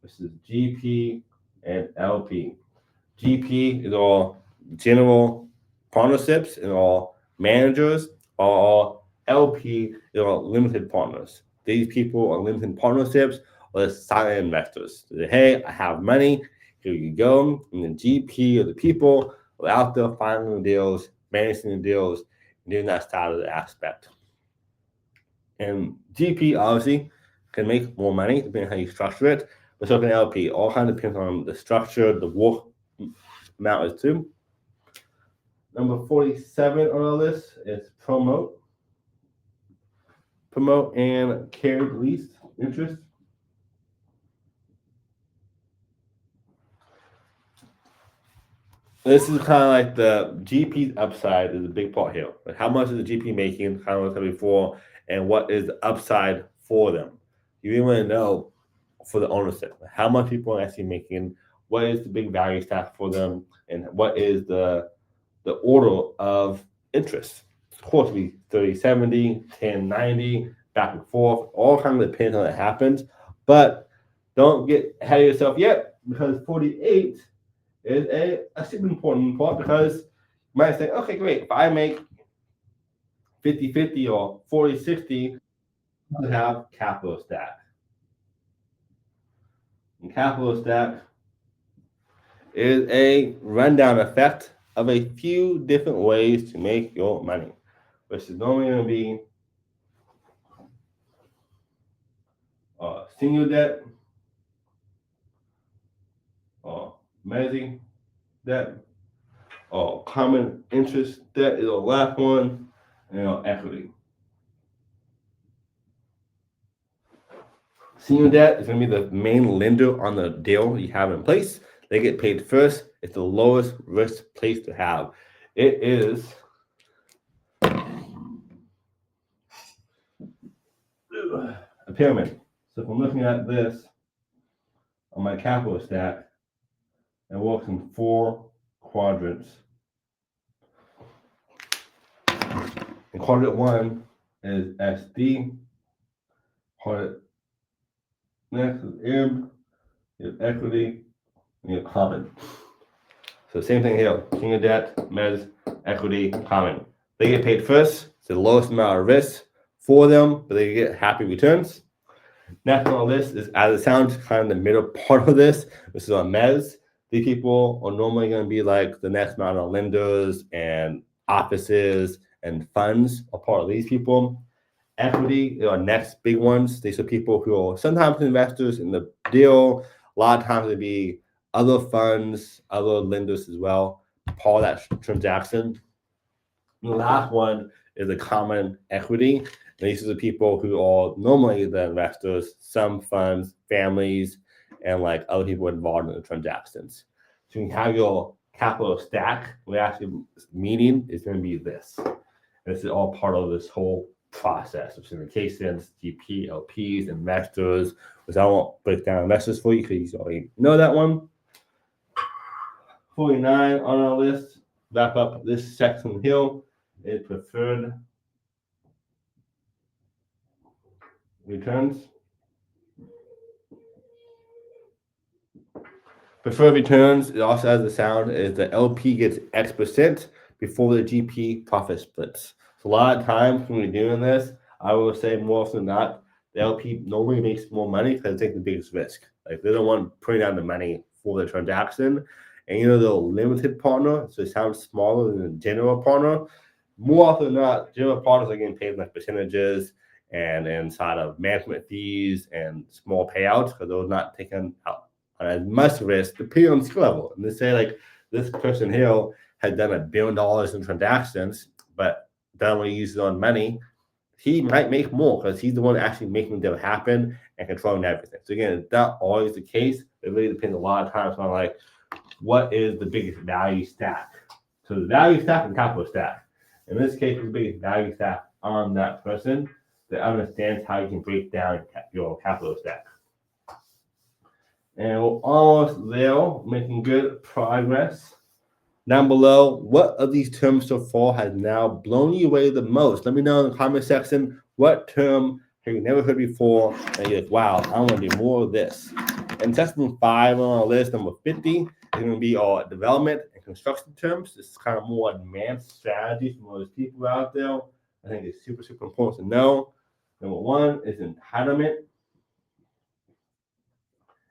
This is GP and LP. GP is all general partnerships and all managers, or LP is all limited partners. These people are limited partnerships or silent investors. So they say, hey, I have money, here you go. And the GP are the people who are out there finding the deals, managing the deals, and doing that side of the aspect. And GP obviously can make more money depending on how you structure it, but so can LP. All kind of depends on the structure, the work amount is too. Number 47 on our list is promote. Promote and carried lease interest. This is kind of like the GP's upside is a big part here. Like how much is the GP making, kind of like I said before, and what is the upside for them? You really want to know for the ownership, how much people are actually making, what is the big value stack for them, and what is the order of interest. Of course, it be 30-70, 10-90, back and forth, all kind of depends on what happens. But don't get ahead of yourself yet, because 48 is a super important part, because you might say, okay, great, if I make 50-50 or 40-60, I have capital stack. And capital stack is a rundown effect of a few different ways to make your money, which is normally going to be senior debt, or mezzi debt, or common interest debt is the last one, and equity. Senior debt is going to be the main lender on the deal you have in place. They get paid first. It's the lowest risk place to have. It is a pyramid. So if I'm looking at this on my capital stack, and works in 4 quadrants. And quadrant 1 is SD. Quadrant next is M, you have equity, and you have common. So same thing here, senior debt, mezz, equity, common. They get paid first, it's the lowest amount of risk for them, but they get happy returns. Next on the list is, as it sounds, kind of the middle part of this. This is on mezz. These people are normally going to be like the next amount of lenders and offices and funds are part of these people. Equity are next big ones. These are people who are sometimes investors in the deal. A lot of times it'd be other funds, other lenders as well, part of that transaction. And the last one is a common equity. And these are the people who are normally the investors, some funds, families, and like other people involved in the transactions. So you have your capital stack. We're actually meeting is going to be this. This is all part of this whole process of syndications, GP, LPs, investors, which I won't break down investors for you because you already know that one. 49 on our list, wrap up this section here, is preferred returns. Preferred returns, it also has the sound, is the LP gets X% before the GP profit splits. So a lot of times when we're doing this, I will say more often than not, the LP normally makes more money because they take the biggest risk. Like they don't want putting down the money for the transaction. And you know, the limited partner, so it sounds smaller than the general partner. More often than not, general partners are getting paid like percentages and inside of management fees and small payouts because they're not taking out as much risk depending on skill level. And they say like this person here had done $1 billion in transactions, but doesn't want to use it on money. He might make more because he's the one actually making them happen and controlling everything. So again, it's not always the case. It really depends a lot of times on like what is the biggest value stack. So the value stack and capital stack. In this case, the biggest value stack on that person that understands how you can break down your capital stack. And we're almost there, making good progress. Down below, what of these terms so far has now blown you away the most? Let me know in the comment section what term have you never heard before, and you're like, wow, I want to do more of this. And section 5 on our list, number 50, is going to be our development and construction terms. This is kind of more advanced strategies from those people out there. I think it's super, super important to know. Number 1 is entitlement.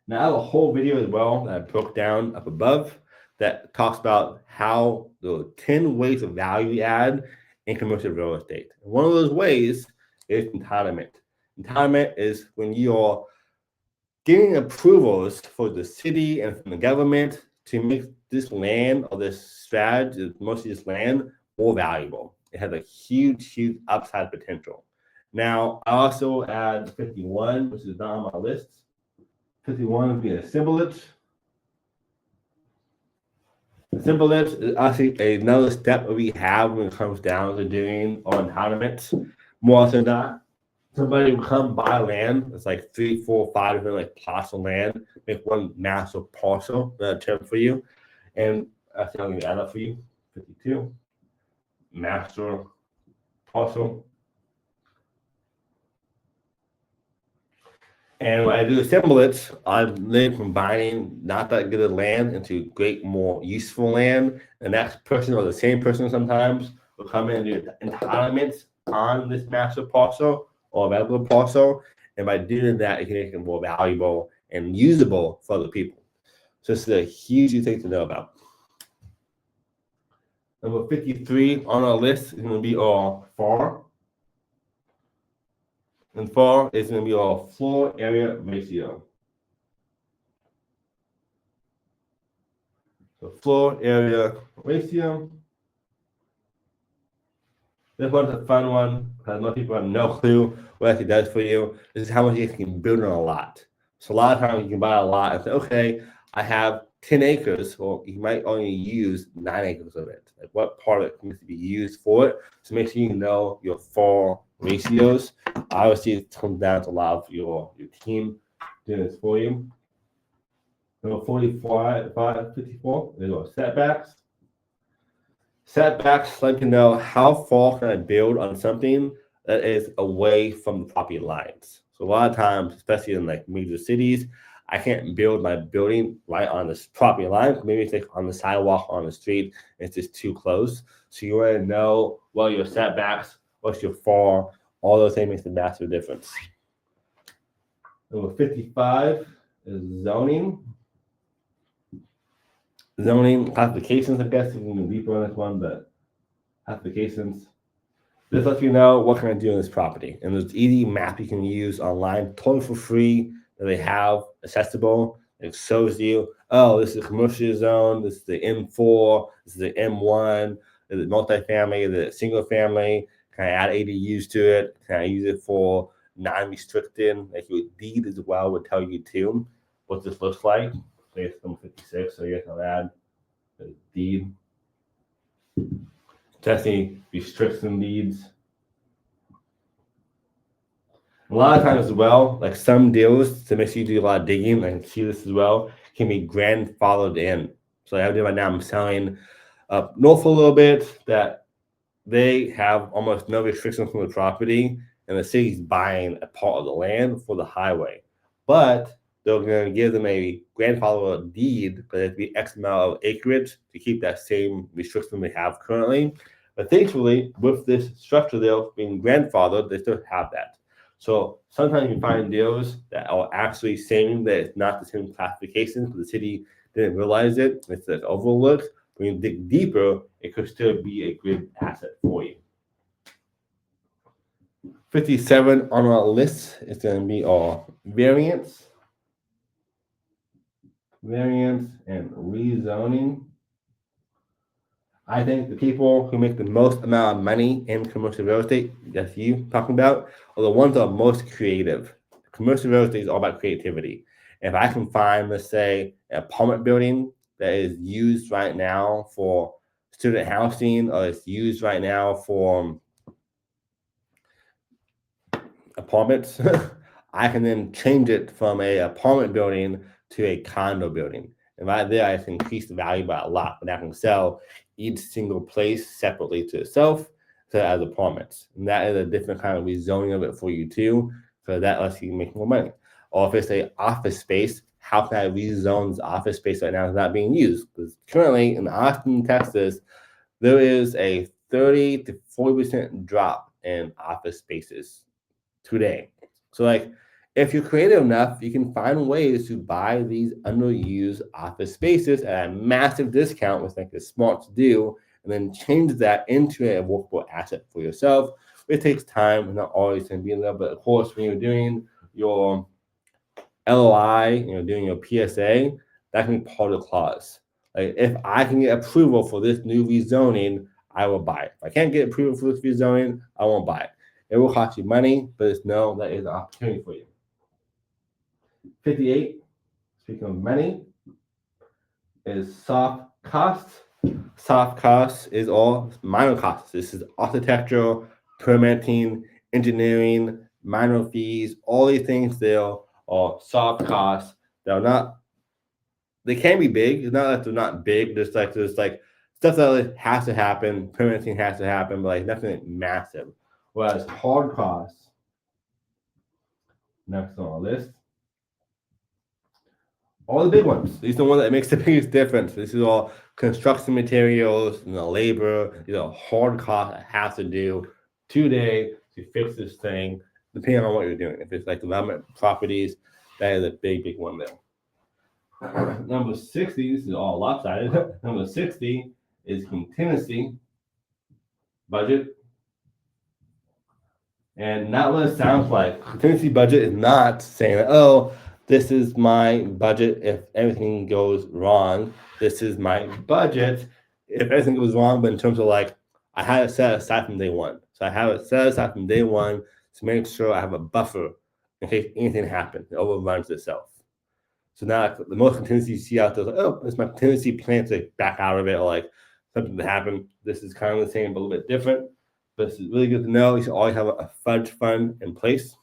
Now, I have a whole video as well that I broke down up above that talks about how the 10 ways of value add in commercial real estate. And one of those ways is entitlement. Entitlement is when you're getting approvals for the city and from the government to make this land or this strategy, mostly this land, more valuable. It has a huge, huge upside potential. Now, I also add 51, which is not on my list. 51 would be a assemblage. Assemblage is actually another step that we have when it comes down to doing our entitlements. More often than not, somebody will come buy land. It's like 3, 4, 5 different like plots of land, make one massive parcel, term for you. And actually, I'm going to add up for you. 52. Master parcel. And when I do assemblage, I've lived from buying not that good of land into great, more useful land. And that person or the same person sometimes will come in and do entitlements on this master parcel or available parcel. And by doing that, it can make it more valuable and usable for other people. So this is a huge thing to know about. Number 53 on our list is going to be our FAR. And FAR is going to be our floor area ratio. So floor area ratio. This one's a fun one because most people have no clue what it actually does for you. This is how much you can build on a lot. So a lot of times you can buy a lot and say, okay, I have 10 acres. Well, you might only use 9 acres of it. Like what part of it needs to be used for it. So make sure you know your FAR ratios. Obviously, it comes down to a lot of your team doing this for you. Number 54, there go, setbacks. Setbacks let you know how far can I build on something that is away from the property lines. So a lot of times, especially in like major cities, I can't build my building right on this property line. Maybe it's like on the sidewalk or on the street. It's just too close. So you want to know what your setbacks, what's your FAR, all those things makes a massive difference. Number 55 is zoning. Zoning classifications, I guess, you can go deeper on this one, but classifications. This lets you know what can I do in this property. And there's easy map you can use online, totally for free, that they have accessible. It shows you, oh, this is a commercial zone, this is the M4, this is the M1, is it multifamily, is it single family? Can I add ADUs to it? Can I use it for non-restricted? Like your deed as well would tell you too what this looks like. Say it's number 56, so you guys can add the deed. Testing restriction deeds. A lot of times as well, like some deals, to make sure you do a lot of digging, I can see this as well, can be grandfathered in. So I do right now, I'm selling up north a little bit that they have almost no restrictions from the property, and the city's buying a part of the land for the highway. But they're going to give them a grandfather deed, but it'd be X amount of acreage to keep that same restriction we have currently. But thankfully, with this structure there being grandfathered, they still have that. So sometimes you find deals that are actually saying that it's not the same classification because the city didn't realize it. It's like overlooked. When you dig deeper, it could still be a good asset for you. 57 on our list is going to be our variance. Variance and rezoning. I think the people who make the most amount of money in commercial real estate, that's you talking about, are the ones that are most creative. Commercial real estate is all about creativity. If I can find, let's say, an apartment building that is used right now for student housing, or it's used right now for apartments, I can then change it from a apartment building to a condo building. And right there, I can increase the value by a lot. But I can sell each single place separately to itself, so as apartments. And that is a different kind of rezoning of it for you too. So that lets you make more money. Or if it's a office space, how can I rezone this office space right now that's not being used? Because currently in Austin, Texas, there is a 30 to 40% drop in office spaces today. So like if you're creative enough, you can find ways to buy these underused office spaces at a massive discount, which like it's smart to do, and then change that into a workable asset for yourself. It takes time and not always going to be in there, but of course when you're doing your LOI, doing your PSA, that can be part of the clause. Like if I can get approval for this new rezoning, I will buy it. If I can't get approval for this rezoning, I won't buy it. It will cost you money, but it's no, that is an opportunity for you. 58, speaking of money, is soft costs. Soft costs is all minor costs. This is architecture, permitting, engineering, minor fees, all these things there are soft costs. They're not, they can be big. It's not that they're not big. There's like stuff that has to happen, permitting has to happen, but like nothing massive. Whereas hard costs, next on our list, all the big ones. These are the ones that makes the biggest difference. This is all construction materials, labor, hard costs that has to do today to fix this thing, depending on what you're doing. If it's like development properties, that is a big, big one there. Number 60, this is all lopsided. Number 60 is contingency budget. And not what it sounds like. Contingency budget is not saying that, oh, this is my budget if everything goes wrong. This is my budget if everything goes wrong, but in terms of like, I have it set aside from day one. So I have it set aside from day one to make sure I have a buffer in case anything happens. It overruns itself. So now the most contingency you see out there is like, oh, it's my contingency plan to back out of it or like something to happen. This is kind of the same, but a little bit different. But it's really good to know. You should always have a fudge fund in place.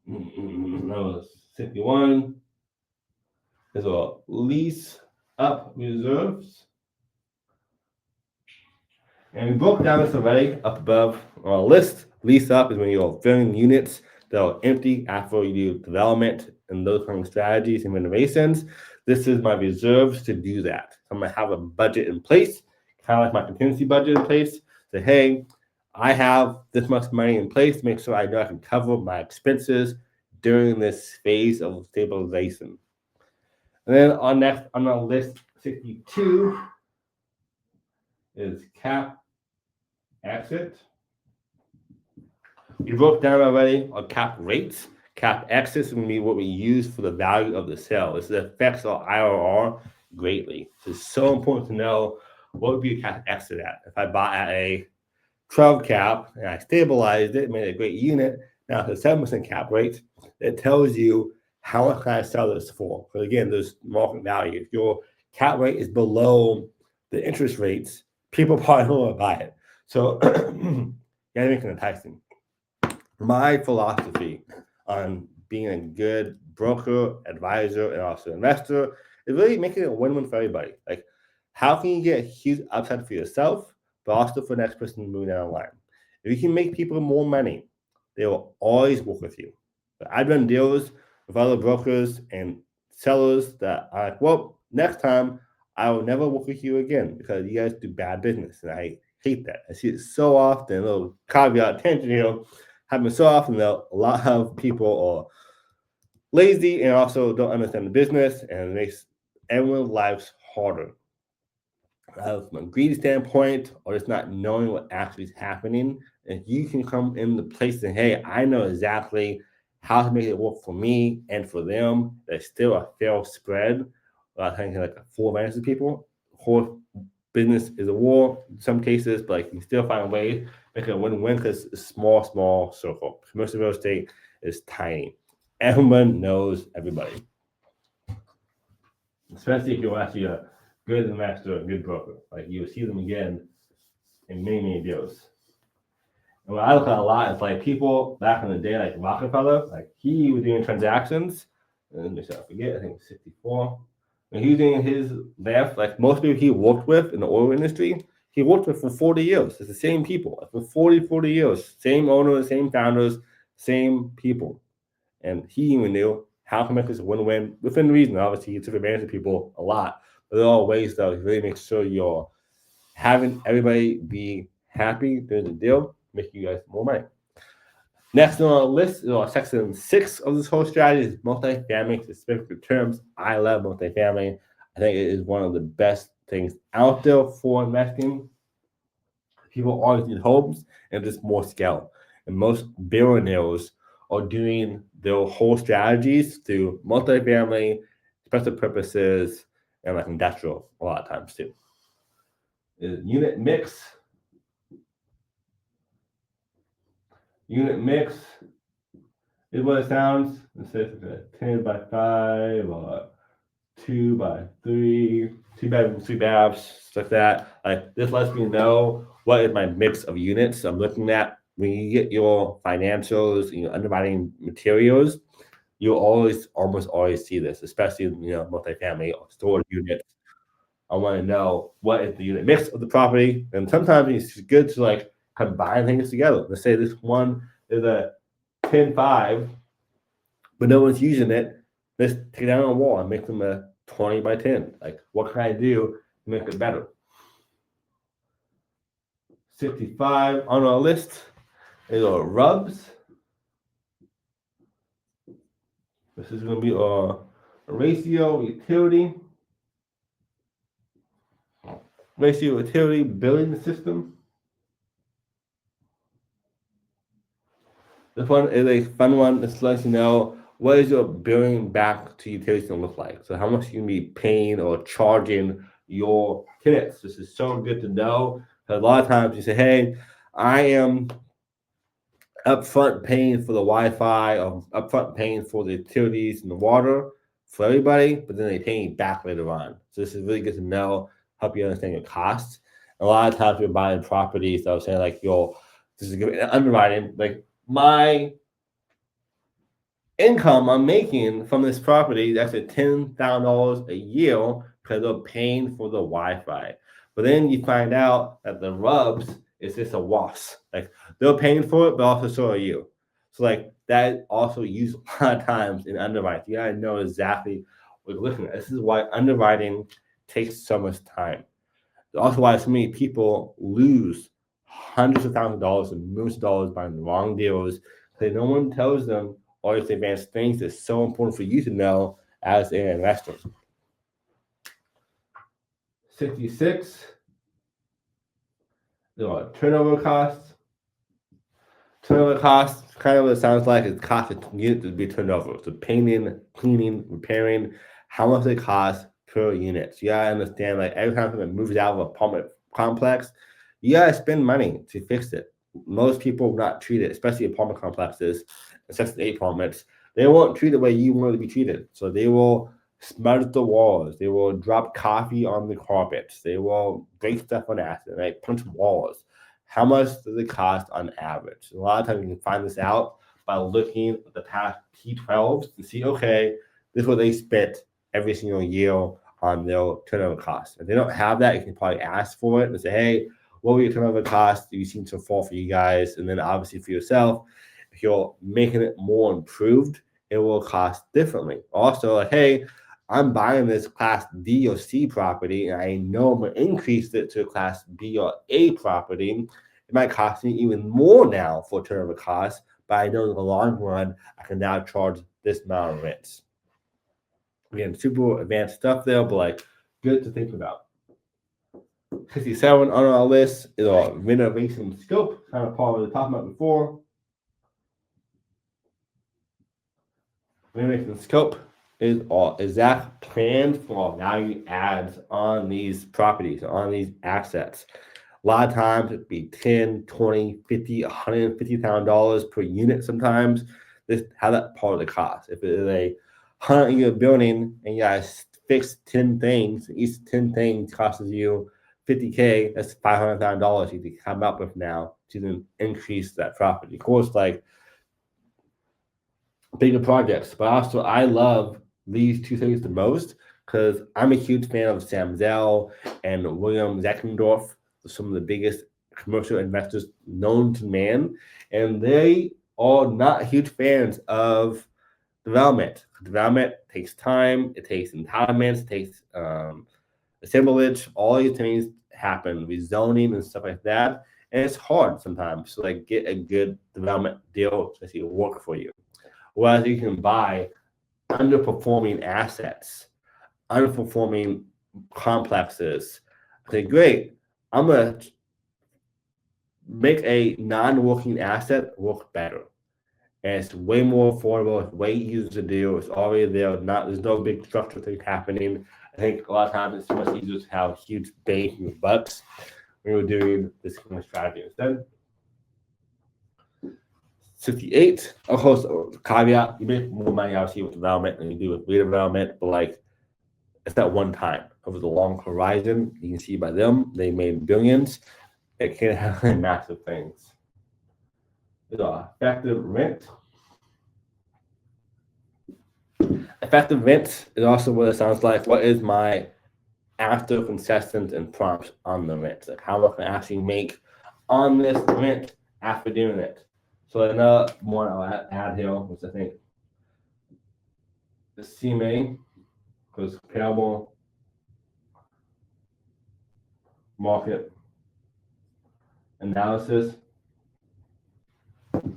That was 61. is a lease up reserves. And we broke down this already up above on our list. Lease up is when you're filling units that are empty after you do development and those kind of strategies and renovations. This is my reserves to do that. So I'm going to have a budget in place, kind of like my contingency budget in place. Say, hey, I have this much money in place to make sure I know I can cover my expenses during this phase of stabilization. And then on our list 62 is cap exit. We broke down already our cap rates. Cap exit is going to be what we use for the value of the sale. This affects our IRR greatly. So it's so important to know what would be a cap exit at. If I bought at a 12 cap and I stabilized it, made a great unit, now it's a 7% cap rate, it tells you how much can I sell this for. Because again, there's market value. If your cap rate is below the interest rates, people probably don't want to buy it. So you gotta make it enticing. My philosophy on being a good broker, advisor, and also investor is really making it a win-win for everybody. Like, how can you get a huge upside for yourself, but also for the next person moving down the line? If you can make people more money, they will always work with you. But I've done deals with other brokers and sellers that are like, well, next time I will never work with you again because you guys do bad business. And I hate that. I see it so often. A little caveat tangent here. Happens so often that a lot of people are lazy and also don't understand the business, and it makes everyone's lives harder. From a greedy standpoint, or just not knowing what actually is happening, if you can come in the place and hey, I know exactly how to make it work for me and for them, there's still a fair spread. I think like 4 advantages of people. Whole business is a war in some cases, but like you can still find a way to make it a win-win because it's a small circle. Commercial real estate is tiny. Everyone knows everybody. Especially if you're actually a good investor, a good broker. Like you'll see them again in many deals. And what I look at a lot is like people back in the day, like Rockefeller, like he was doing transactions, and let me see, I forget, I think it was 64. When he was doing his left, like most people he worked with in the oil industry, he worked with for 40 years. It's the same people, like for 40 years. Same owners, same founders, same people. And he even knew how to make this a win-win within reason. Obviously, he took advantage of people a lot, but there are ways that really make sure you're having everybody be happy during the deal, make you guys more money. Next on our list is our section 6 of this whole strategy is multifamily specific terms. I love multifamily. I think it is one of the best things out there for investing. People always need homes and just more scale. And most billionaires are doing their whole strategies through multifamily, special purposes, and like industrial a lot of times too. Unit mix. Unit mix is what it sounds. It says a 10 by 5 or 2 by 3, 2 bedrooms, 3 baths, stuff like that. Like this lets me know what is my mix of units I'm looking at. When you get your financials, your underwriting materials, you almost always see this, especially multifamily or storage units. I want to know what is the unit mix of the property, and sometimes it's good to like combine things together. Let's say this one is a 10-5, but no one's using it. Let's take it down on a wall and make them a 20 by 10. Like, what can I do to make it better? 65 on our list is our rubs. This is going to be our ratio utility billing system. This one is a fun one. This lets you know what is your billing back to utilities going to look like. So how much you can be paying or charging your tenants. This is so good to know. Because a lot of times you say, hey, I am upfront paying for the Wi-Fi or upfront paying for the utilities and the water for everybody, but then they pay you back later on. So this is really good to know, help you understand your costs. A lot of times you're buying properties, so I was saying like, this is good underwriting, like my income I'm making from this property that's at $10,000 a year because they're paying for the Wi-Fi. But then you find out that the rubs is just a wash. Like they're paying for it, but also so are you. So like that also used a lot of times in underwriting. You gotta know exactly what you're looking at. This is why underwriting takes so much time. It's also why so many people lose hundreds of thousands of dollars and millions of dollars buying the wrong deals because no one tells them all these advanced things that's so important for you to know as an investor. 66, turnover costs. Turnover costs, kind of what it sounds like, is cost of unit to be turned over. So painting, cleaning, repairing, how much it costs per unit. So you gotta understand, like every time someone moves out of an apartment complex, you gotta spend money to fix it. Most people will not treat it, especially apartment complexes, Section 8 apartments. They won't treat it the way you want it to be treated. So they will smudge the walls. They will drop coffee on the carpets. They will break stuff on acid, right? Punch walls. How much does it cost on average? A lot of times you can find this out by looking at the past T12s to see, okay, this is what they spent every single year on their turnover costs. If they don't have that, you can probably ask for it and say, hey, what were your turnover costs? Do you seem to fall for you guys? And then obviously for yourself, if you're making it more improved, it will cost differently. Also, like, hey, I'm buying this class D or C property, and I know I'm going to increase it to a class B or A property. It might cost me even more now for turnover costs, but I know in the long run, I can now charge this amount of rents. Again, super advanced stuff there, but like good to think about. 67 on our list is our renovation scope, kind of Paul was talking about before. Renovation scope is our exact plan for value adds on these properties, on these assets. A lot of times it'd be 10, 20, 50, $150,000 per unit sometimes. This how that part of the cost. If it is a 100-unit building and you guys fix 10 things, each 10 things costs you $50K, that's $500,000 you can come up with now to then increase that property. Of course, like bigger projects, but also I love these two things the most because I'm a huge fan of Sam Zell and William Zeckendorf, some of the biggest commercial investors known to man, and they are not huge fans of development. Development takes time, it takes entitlements, it takes assemblage, all these things happen, rezoning and stuff like that, and it's hard sometimes to like get a good development deal to actually work for you. Whereas you can buy underperforming assets, underperforming complexes. Okay, great. I'm gonna make a non-working asset work better. And it's way more affordable, it's way easier to do, it's already there, there's no big structural thing happening. I think a lot of times it's much easier to have huge bang in your bucks when you're doing this kind of strategy instead. 68. Of course, caveat, you make more money obviously with development than you do with redevelopment, but like it's that one time over the long horizon. You can see by them, they made billions. It can have massive things. Effective rent. Effective rent is also what it sounds like. What is my after concessions and prompts on the rent? Like how much can I actually make on this rent after doing it? So another one I'll add here, which I think the CMA, because comparable market analysis.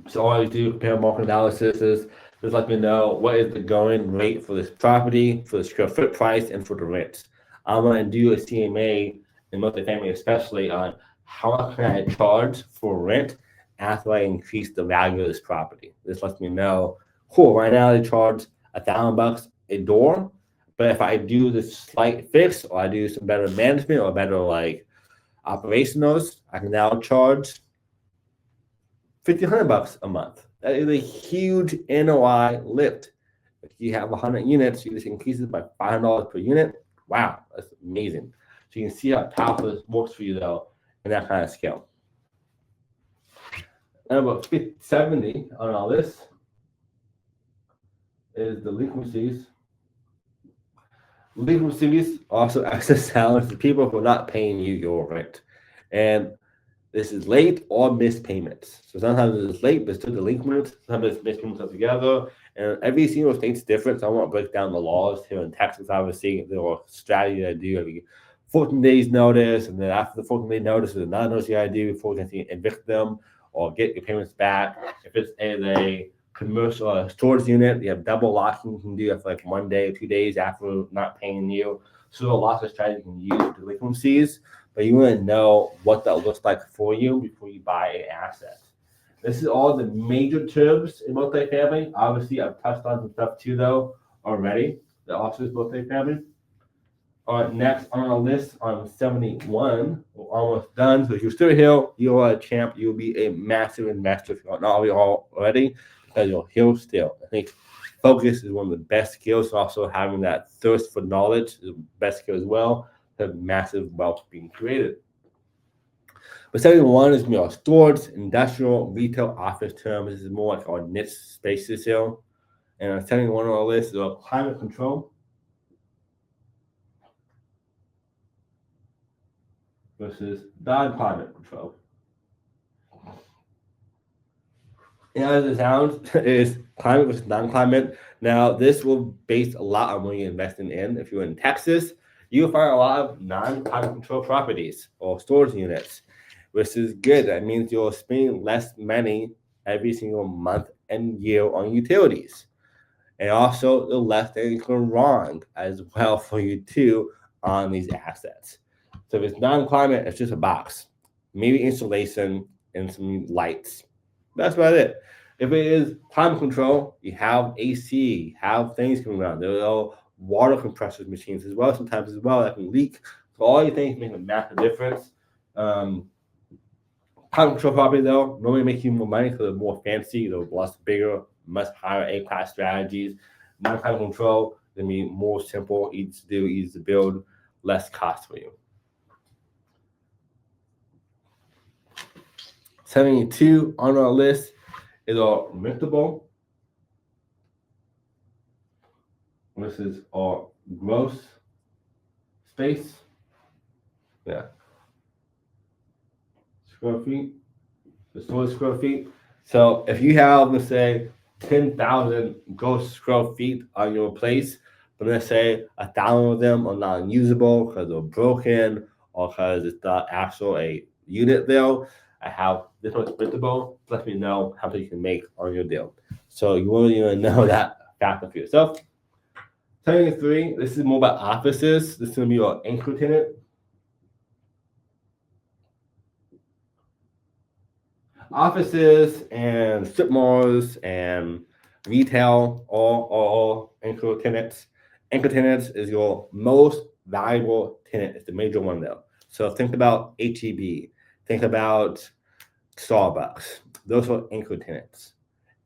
So all I do compare market analysis is just let me know what is the going rate for this property, for the square foot price, and for the rent. I'm going to do a CMA in multifamily, especially on how much can I charge for rent after I increase the value of this property. This lets me know, cool, right now they charge $1,000 a door, but if I do this slight fix or I do some better management or better like operationals, I can now charge $1,500 a month. That is a huge NOI lift. If you have 100 units, you just increase it by $500 per unit. Wow, that's amazing. So you can see how powerful this works for you though in that kind of scale. And about 70 on all this. is delinquencies. Delinquencies also access salaries to people who are not paying you your rent. And this is late or missed payments. So sometimes it's late, but still delinquent. Sometimes it's missed payments altogether. And every single state's different. So I won't break down the laws here in Texas. Obviously, there are strategy I do every 14 days notice. And then after the 14-day notice, there's another notice you got to do before you can evict them or get your payments back. If it's a commercial storage unit, you have double locking. You can do that for like 1 day, 2 days after not paying you. So there are lots of strategies you can use for delinquencies, but you want to know what that looks like for you before you buy an asset. This is all the major terms in multifamily. Obviously, I've touched on some stuff too, though, already. The office multifamily. All right, next on our list on 71, we're almost done. So if you're still here, you are a champ. You'll be a massive investor if you're not already, because you're here still. I think focus is one of the best skills. Also, having that thirst for knowledge is the best skill as well. The massive wealth being created. But 71 is more storage, industrial, retail, office terms. This is more like our niche spaces here. And 71 on our list is our climate control versus non-climate control. And as it sounds, is climate versus non-climate. Now, this will base a lot on what you're investing in. If you're in Texas, you'll find a lot of non-climate control properties or storage units, which is good. That means you're spending less money every single month and year on utilities. And also, the less things go wrong as well for you too on these assets. So if it's non-climate, it's just a box, maybe insulation and some lights. That's about it. If it is climate control, you have AC, have things coming around. There are water compressors machines as well, sometimes as well, that can leak. So all these things make a massive difference. Climate control property though normally make you more money because they're more fancy, they're less bigger, much higher A-class strategies. Non-climate control gonna be more simple, easy to do, easy to build, less cost for you. 72 on our list is our rentable. This is our gross space. Yeah. Square feet. The storage square feet. So if you have, let's say, 10,000 gross square feet on your place, but let's say 1,000 of them are not usable because they're broken or because it's not actual a unit there, I have this much rentable. Let me know how much you can make on your deal. So you want to know that factor for yourself. 73, this is more about offices. This is going to be your anchor tenant. Offices and strip malls and retail, all anchor tenants. Anchor tenants is your most valuable tenant. It's the major one though. So think about HEB. Think about Starbucks. Those are anchor tenants.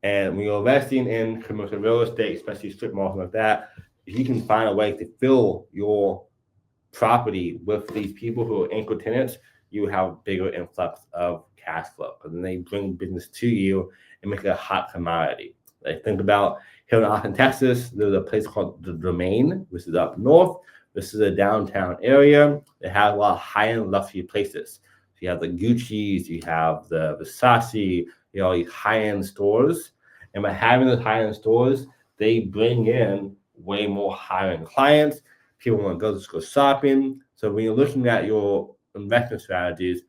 And when you're investing in commercial real estate, especially strip malls like that, if you can find a way to fill your property with these people who are anchor tenants, you have bigger influx of cash flow because then they bring business to you and make it a hot commodity. Like think about here in Austin, Texas, there's a place called The Domain, which is up north. This is a downtown area. They have a lot of high-end luxury places. So you have the Gucci's, you have the Versace, you know, these high-end stores. And by having those high-end stores, they bring in way more high-end clients. People want to go shopping. So when you're looking at your investment strategies,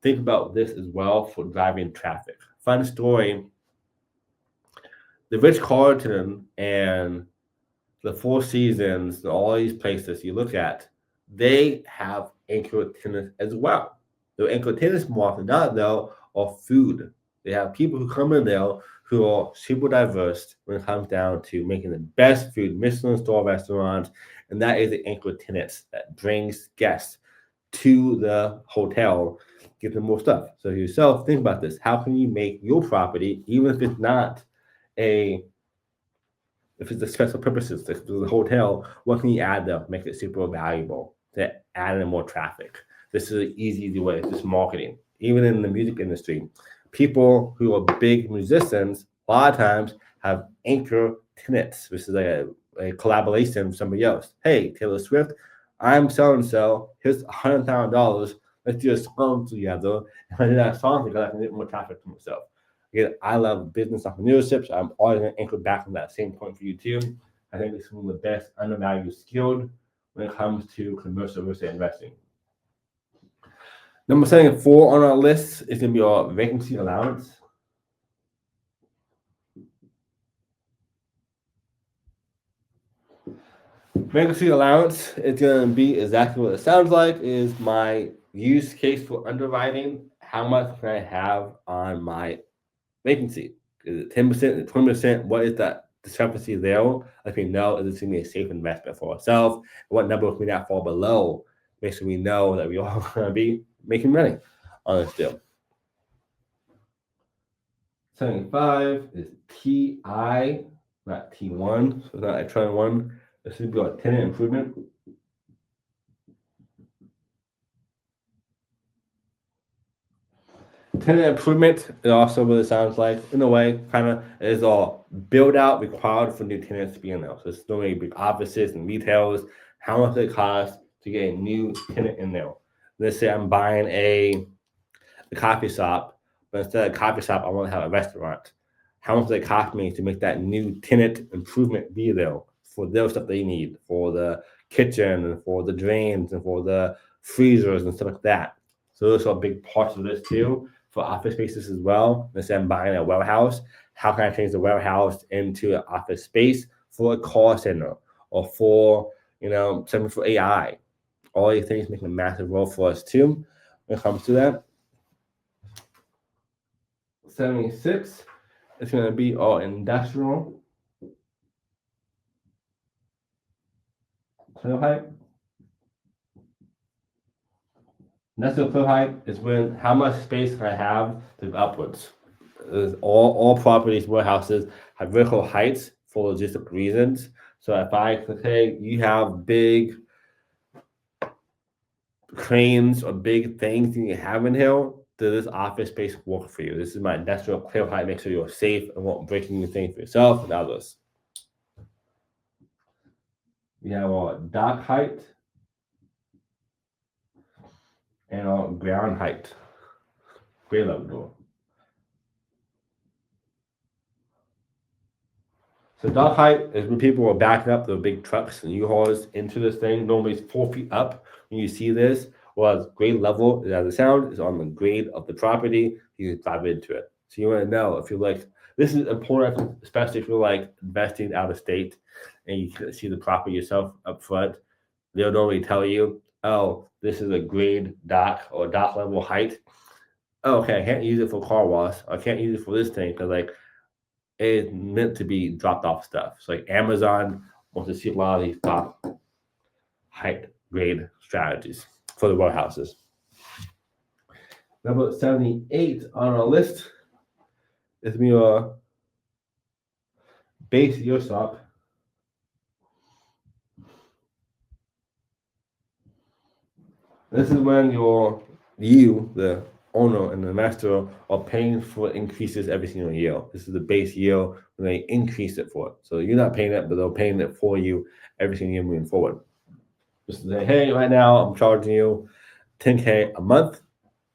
think about this as well for driving traffic. Fun story. The Ritz-Carlton and the Four Seasons, all these places you look at, they have anchor tenants as well. The anchor tenants more often than not, though, are food. They have people who come in there who are super diverse when it comes down to making the best food, Michelin star restaurants, and that is the anchor tenants that brings guests to the hotel, give them more stuff. So yourself, think about this. How can you make your property, even if it's not if it's a special purposes, like the hotel, what can you add there, make it super valuable to add in more traffic? This is an easy way. It's just marketing. Even in the music industry, people who are big musicians a lot of times have anchor tenants. This is a collaboration with somebody else. Hey, Taylor Swift, I'm so and so. Here's $100,000. Let's do a song together. And I did that song because I can get more traffic for myself. Again, I love business entrepreneurship, so I'm always going to anchor back on that same point for you too. I think it's one of the best undervalued skilled when it comes to commercial real estate investing. Number 74 on our list is going to be our vacancy allowance. Vacancy allowance is going to be exactly what it sounds like, is my use case for underwriting. How much can I have on my vacancy? Is it 10%? Is it 20%? What is that discrepancy there? Let me know, is this going to be a safe investment for ourselves? What number can we not fall below? Make sure we know that we are going to be making money on this deal. 75 is TI, not T1, so not a trend one. This would be our tenant improvement. Tenant improvement is also what it sounds like. In a way, kind of is all build out required for new tenants to be in there. So it's normally big offices and retailers. How much does it cost to get a new tenant in there? Let's say I'm buying a coffee shop, but instead of a coffee shop, I want to have a restaurant. How much does it cost me to make that new tenant improvement be there for their stuff they need, for the kitchen and for the drains and for the freezers and stuff like that? So those are big parts of this too for office spaces as well. Let's say I'm buying a warehouse. How can I change the warehouse into an office space for a call center or for, something for AI? All these things make a massive role for us too when it comes to that. 76 is going to be our industrial clear height. Industrial clear height is when how much space can I have to go upwards. All properties, warehouses have vertical heights for logistic reasons. So if I say you have big cranes or big things you have in here, does this office space work for you? This is my industrial clear height. Make sure you're safe and won't break anything for yourself and others. We have our dock height and our ground height, grade level door. So dock height is when people are backing up their big trucks and U-Hauls into this thing. Normally it's 4 feet up when you see this. Whereas grade level, as it sounds, is on the grade of the property. You can dive into it. So you want to know if you're like, this is important, especially if you're like investing out of state and you can see the property yourself up front. They'll normally tell you, oh, this is a grade dock or dock level height. Oh, okay, I can't use it for car wash. I can't use it for this thing because like it's meant to be dropped off stuff. So like Amazon wants to see a lot of these top height grade strategies for the warehouses. Number 78 on our list is your base year stop. This is when you, the owner and the investor, are paying for increases every single year. This is the base year when they increase it for it. So you're not paying it, but they're paying it for you every single year moving forward. Just say, hey, right now I'm charging you $10K a month.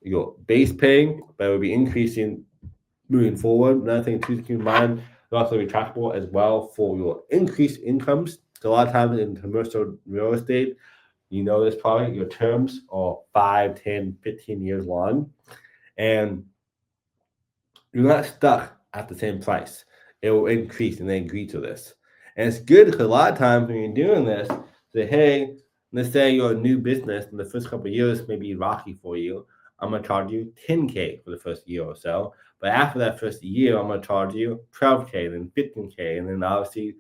Your base paying, but it will be increasing moving forward. Another thing to keep in mind, it's also retractable as well for your increased incomes. So a lot of times in commercial real estate, you know this probably, your terms are 5, 10, 15 years long. And you're not stuck at the same price. It will increase and they agree to this. And it's good because a lot of times when you're doing this, say, hey, let's say you're a new business and the first couple of years may be rocky for you. I'm going to charge you $10K for the first year or so. But after that first year, I'm going to charge you $12K, then $15K, and then obviously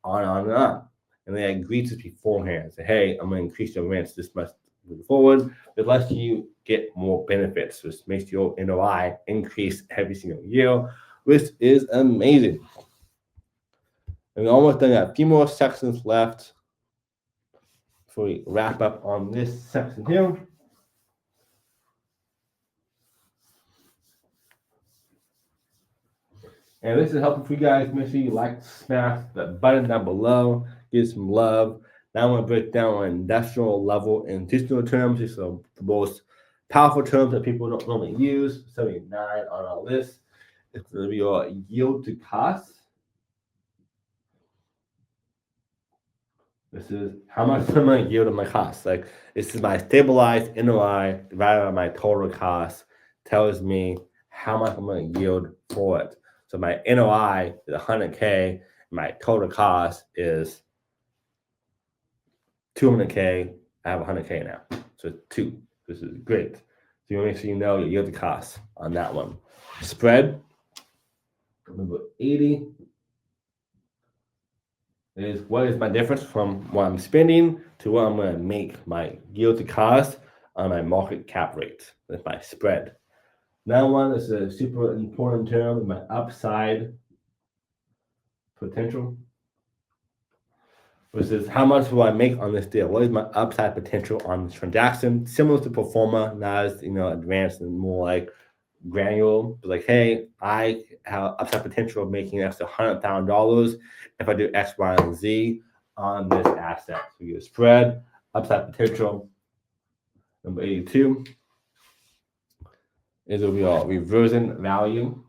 on and on and on. And they agree to beforehand. Say, hey, I'm going to increase your rents this much moving forward. It lets you get more benefits, which makes your NOI increase every single year, which is amazing. And we're almost done. Got a few more sections left before we wrap up on this section here. And this is helpful for you guys. Make sure you like, smash that button down below, give some love. Now I'm going to break down on industrial level and institutional terms. These are the most powerful terms that people don't normally use. 79 on our list. It's going to be your yield to cost. This is how much am I yield on my cost. Like, this is my stabilized NOI divided by my total cost. Tells me how much I'm going to yield for it. So my NOI is 100K. My total cost is 200K. I have 100K now. So it's 2. This is great. So you want to make sure you know your yield to cost on that one. Spread, number 80. Is what is my difference from what I'm spending to what I'm going to make my yield to cost on my market cap rate. That's my spread. That one is a super important term, my upside potential, which is how much will I make on this deal? What is my upside potential on this transaction? Similar to Forma, not as advanced and more like granular. But like, hey, I have upside potential of making an extra $100,000 if I do X, Y, and Z on this asset. So you get a spread, upside potential. Number 82 is what we call reversion value.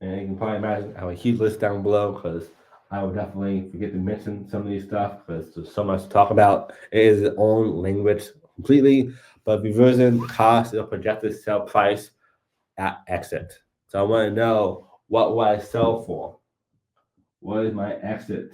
And you can probably imagine I have a huge list down below because I would definitely forget to mention some of these stuff because there's so much to talk about. It is its own language completely, but reversion cost is a projected sell price at exit. So I want to know, what will I sell for? What is my exit?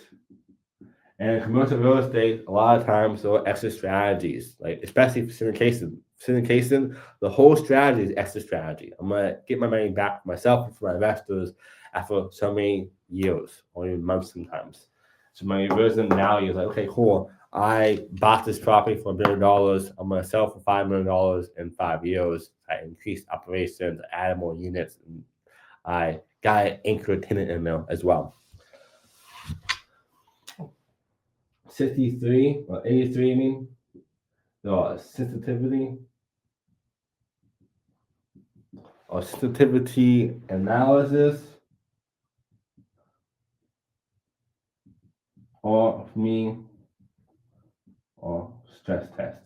And commercial real estate, a lot of times there are exit strategies, like especially for syndication. Syndication, the whole strategy is exit strategy. I'm gonna get my money back for myself and for my investors after so many years or even months sometimes. So my reversion value is like, okay, cool. I bought this property for $1 billion. I'm gonna sell for $5 million in 5 years. I increased operations, added more units, and I got an anchor tenant in there as well. 63 or 83, I mean, the sensitivity or sensitivity analysis, or for me, or stress test.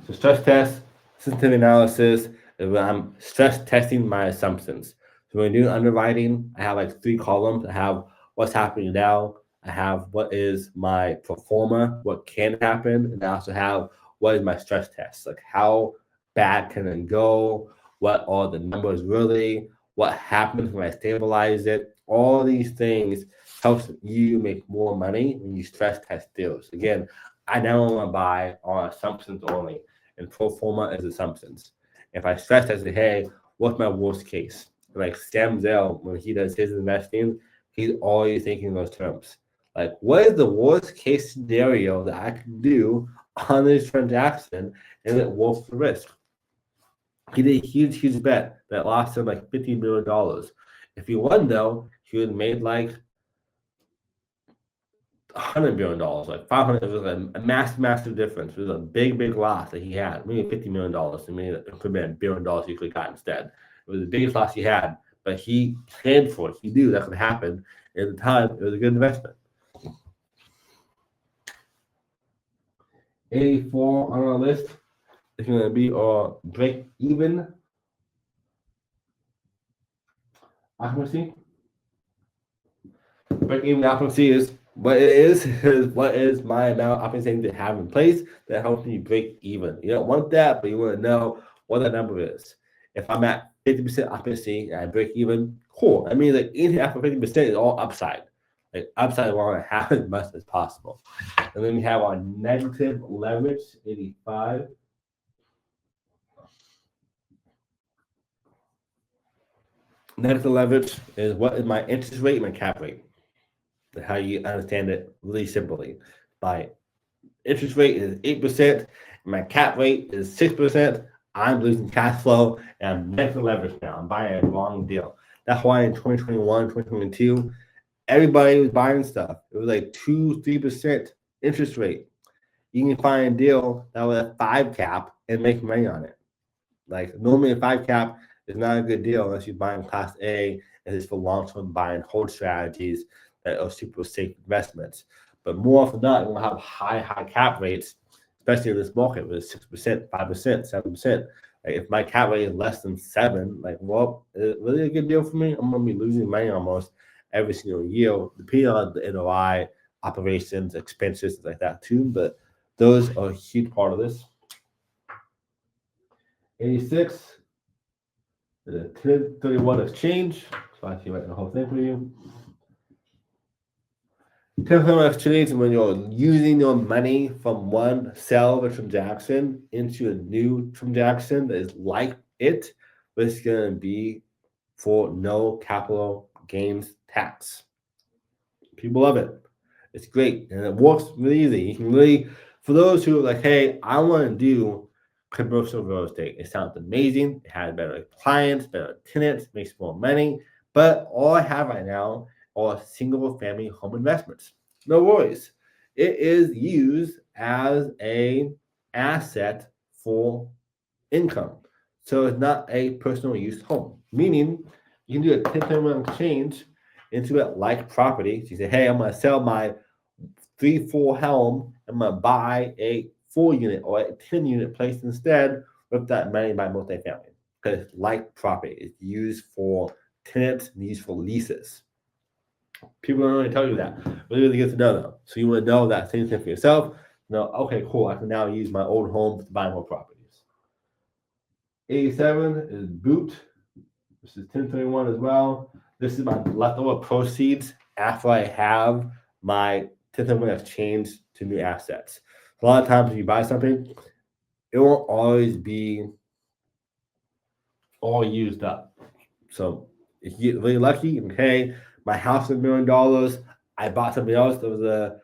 So stress test, sensitivity analysis is when I'm stress testing my assumptions. So when I do underwriting, I have like 3 columns. I have what's happening now. I have what is my pro forma, what can happen, and I also have what is my stress test, like how bad can it go, what are the numbers really, what happens when I stabilize it. All these things helps you make more money when you stress test deals. Again, I never want to buy on assumptions only, and pro forma is assumptions. If I stress test it, hey, what's my worst case? Like Sam Zell, when he does his investing, he's always thinking those terms. Like, what is the worst case scenario that I can do on this transaction and it worth the risk? He did a huge bet that lost him like $50 million. If he won, though, he would have made like $100 million, like 500. It was a massive difference. It was a big loss that he had. Maybe $50 million. I mean, it could have been $1 billion he could have got instead. It was the biggest loss he had, but he planned for it. He knew that could happen. At the time, it was a good investment. 84 on our list is going to be our break even occupancy. Break even occupancy is what it is what is my amount of occupancy to have in place that helps me break even. You don't want that, but you want to know what that number is. If I'm at 50% occupancy and I break even, cool. I mean, like anything after 50% is all upside. Like upside, I want to have as much as possible. And then we have our negative leverage, 85. Negative leverage is what is my interest rate and my cap rate. How you understand it really simply. My interest rate is 8%, my cap rate is 6%. I'm losing cash flow and I'm negative leverage now. I'm buying a wrong deal. That's why in 2021, 2022, everybody was buying stuff. It was like 2-3% interest rate. You can find a deal that was a 5 cap and make money on it. Like normally a 5 cap, It's not a good deal unless you're buying Class A and it's for long-term buy and hold strategies that are super safe investments. But more often than not, you're gonna have high cap rates, especially in this market with 6%, 5%, 7%. Like if my cap rate is less than 7, like, well, is it really a good deal for me? I'm gonna be losing money almost every single year, depending on the NOI, operations, expenses, things like that too. But those are a huge part of this. 86 is a 1031 exchange. So I can write the whole thing for you. 1031 exchange is when you're using your money from one sale of a transaction into a new transaction that is like it, but it's going to be for no capital gains tax. People love it. It's great, and it works really easy. You can really, for those who are like, hey, I want to do commercial real estate. It sounds amazing. It has better clients, better tenants, makes more money. But all I have right now are single family home investments. No worries. It is used as a asset for income. So it's not a personal use home. Meaning you can do a 1031 exchange into it like property. So you say, hey, I'm gonna sell my 3-4 home. I'm gonna buy a 4-unit or a 10-unit place instead with that money by multifamily. Because like property, it's used for tenants and used for leases. People don't really tell you that. Really good to know though. So you want to know that same thing for yourself. Okay, cool. I can now use my old home to buy more properties. 87 is boot. This is 1031 as well. This is my leftover proceeds after I have my 1031 exchange to new assets. A lot of times when you buy something, it won't always be all used up. So if you get really lucky, okay, my house is $1 million. I bought something else that was a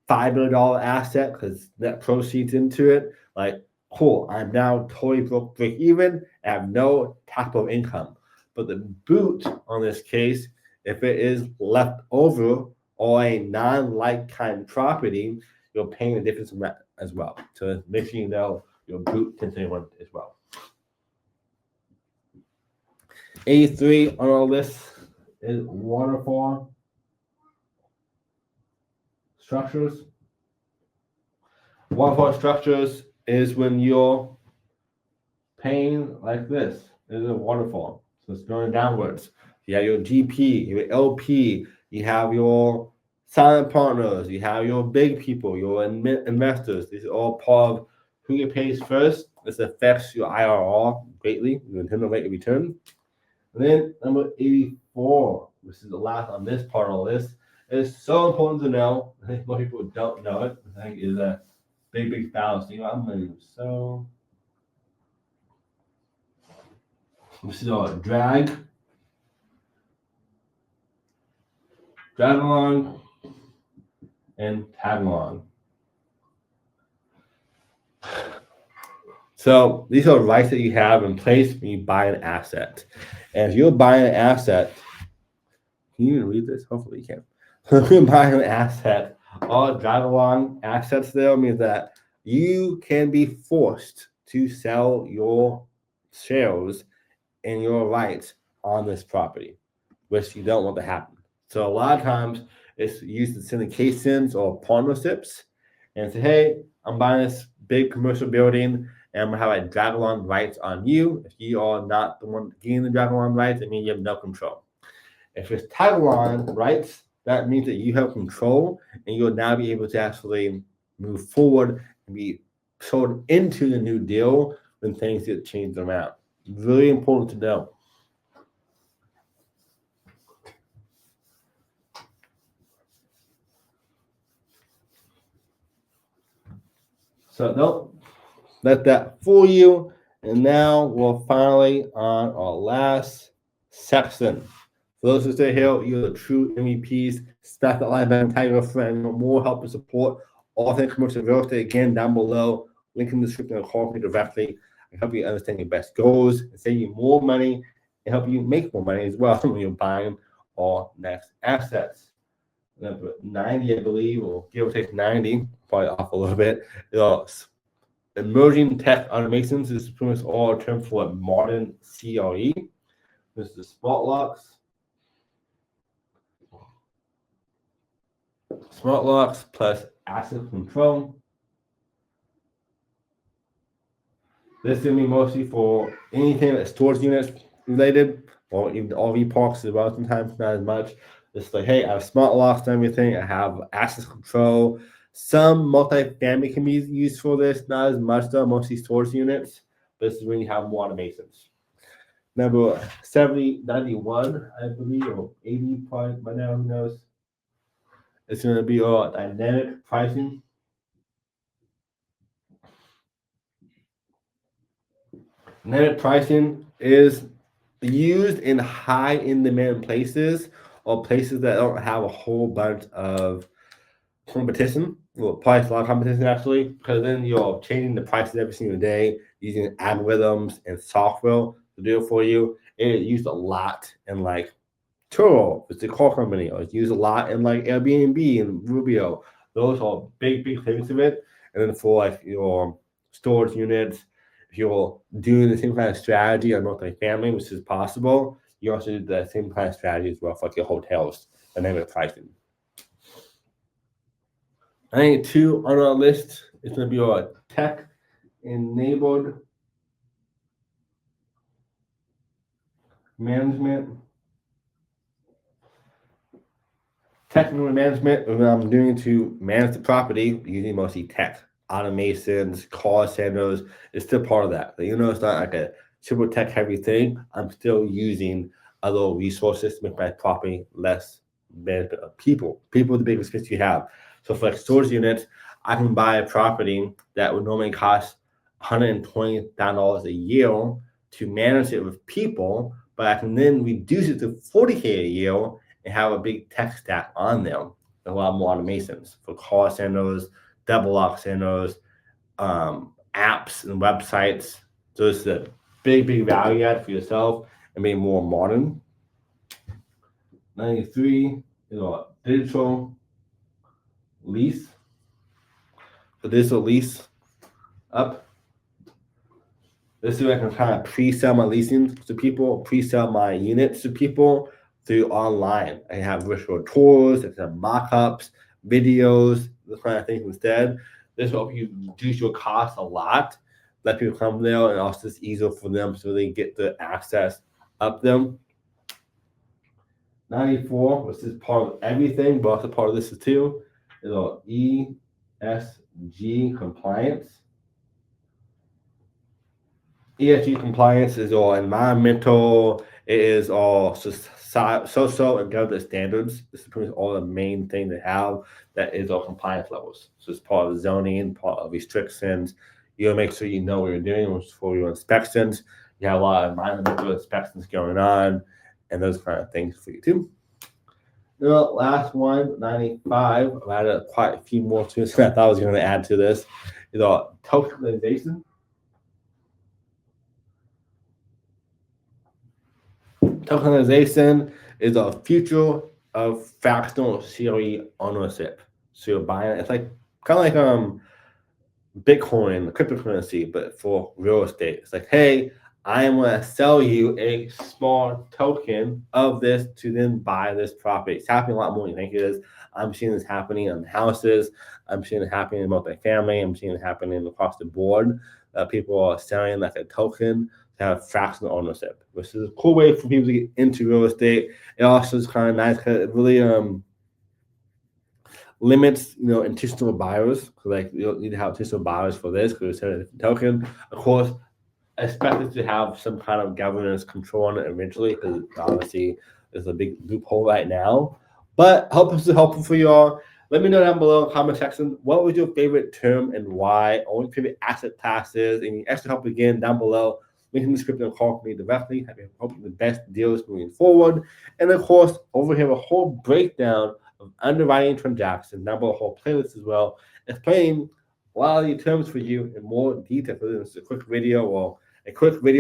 $5 million asset because net proceeds into it. Like, cool, I'm now totally break even. I have no taxable income. But the boot on this case, if it is left over or a non-like kind property, you're paying the difference from that as well. So make sure you know your boot 1031 as well. 83 on our list is waterfall structures. Waterfall structures is when you're paying like this. This is a waterfall. So it's going downwards. You have your GP, your LP, you have your silent partners, you have your big people, your investors. These are all part of who you pays first. This affects your IRR greatly, your internal rate of return. And then number 84, which is the last on this part of the list, is so important to know. I think most people don't know it. I think is a big fallacy. I'm going to do so. This is our drag along, and tag along. So these are rights that you have in place when you buy an asset. And if you're buying an asset, can you even read this? Hopefully you can. If you're buying an asset, all drag along assets there means that you can be forced to sell your shares and your rights on this property, which you don't want to happen. So a lot of times it's used in syndications or partnerships and say, hey, I'm buying this big commercial building and I'm gonna have a drag along rights on you. If you are not the one getting the drag along rights, it means you have no control. If it's tag along rights, that means that you have control and you'll now be able to actually move forward and be sold into the new deal when things get changed around. Really important to know. So don't let that fool you. And now we're finally on our last section. For those who stay here, you're the true MVPs. Smack that like button, tag your friend. More help and support. All things commercial real estate again down below. Link in the description and call me directly. I help you understand your best goals and save you more money and help you make more money as well when you're buying our next assets. Number 90, I believe, or give or take 90, probably off a little bit. emerging tech automations. This is pretty much all a term for modern CRE. This is smart locks. Smart locks plus asset control. This is going to be mostly for anything that's storage units related, or even RV parks as well. Sometimes not as much. It's like, hey, I have smart locks and everything. I have access control. Some multifamily can be used for this, not as much though, mostly storage units. This is when you have more automations. Number 7091, I believe, or 80 probably by now, who knows? It's going to be dynamic pricing. Dynamic pricing is used in high in demand places or places that don't have a whole bunch of competition. Well, price a lot of competition actually, because then you're changing the prices every single day using algorithms and software to do it for you. It used a lot in like Turo, it's a car company, or it's used a lot in like Airbnb and Rubio. Those are big things of it. And then for like your storage units, if you're doing the same kind of strategy on multifamily, which is possible, you also do the same kind of strategy as well for like your hotels, dynamic pricing. I think 2 on our list is going to be our tech-enabled management. Technical management, when I'm doing to manage the property, using mostly tech, automations, call centers, it's still part of that. You know, it's not like a super tech heavy thing. I'm still using other resources to make my property less benefit of people. People are the biggest risk you have. So for like storage units, I can buy a property that would normally cost $120,000 a year to manage it with people, but I can then reduce it to $40K a year and have a big tech stack on them. A lot more automations for call centers, double lock centers, apps and websites. So it's a big value add for yourself and being more modern. 93, digital lease. So digital lease up. This is where I can kind of pre-sell my leasing to people, pre-sell my units to people through online. I have virtual tours, I have mock-ups, videos, this kind of things instead. This will help you reduce your costs a lot. Let people come there, and also it's easier for them so they get the access up them. 94, which is part of everything, but also part of this too, is our ESG compliance. ESG compliance is all environmental, it is all social and governance standards. This is pretty much all the main thing they have that is all compliance levels. So it's part of zoning, part of restrictions. You gotta make sure you know what you're doing for your inspections. You have a lot of environmental inspections going on and those kind of things for you too. The last one, 95, I've added quite a few more to this than I thought I was going to add to this, is tokenization. Tokenization is a future of fractional CRE ownership. So you're buying it's like kind of like Bitcoin, cryptocurrency, but for real estate. It's like, hey, I am going to sell you a small token of this to then buy this property. It's happening a lot more than you think it is. I'm seeing this happening on houses. I'm seeing it happening in multifamily. I'm seeing it happening across the board. People are selling like a token to have fractional ownership, which is a cool way for people to get into real estate. It also is kind of nice because it really limits, intentional buyers. Like you don't need to have intentional buyers for this because it's a different token. Of course, expect it to have some kind of governance control on it eventually, because obviously there's a big loophole right now. But hope this is helpful for you all. Let me know down below in the comment section what was your favorite term and why, or your favorite asset classes. Any extra help again down below. Link in the description and call me directly. Have you hoping the best deals moving forward. And of course, over here a whole breakdown of underwriting transactions, down below a whole playlist as well, explaining a lot of the terms for you in more detail. So this is a quick video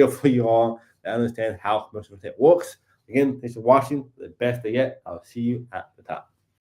for you all to understand how commercial real estate works. Again, thanks for watching. The best day yet. I'll see you at the top.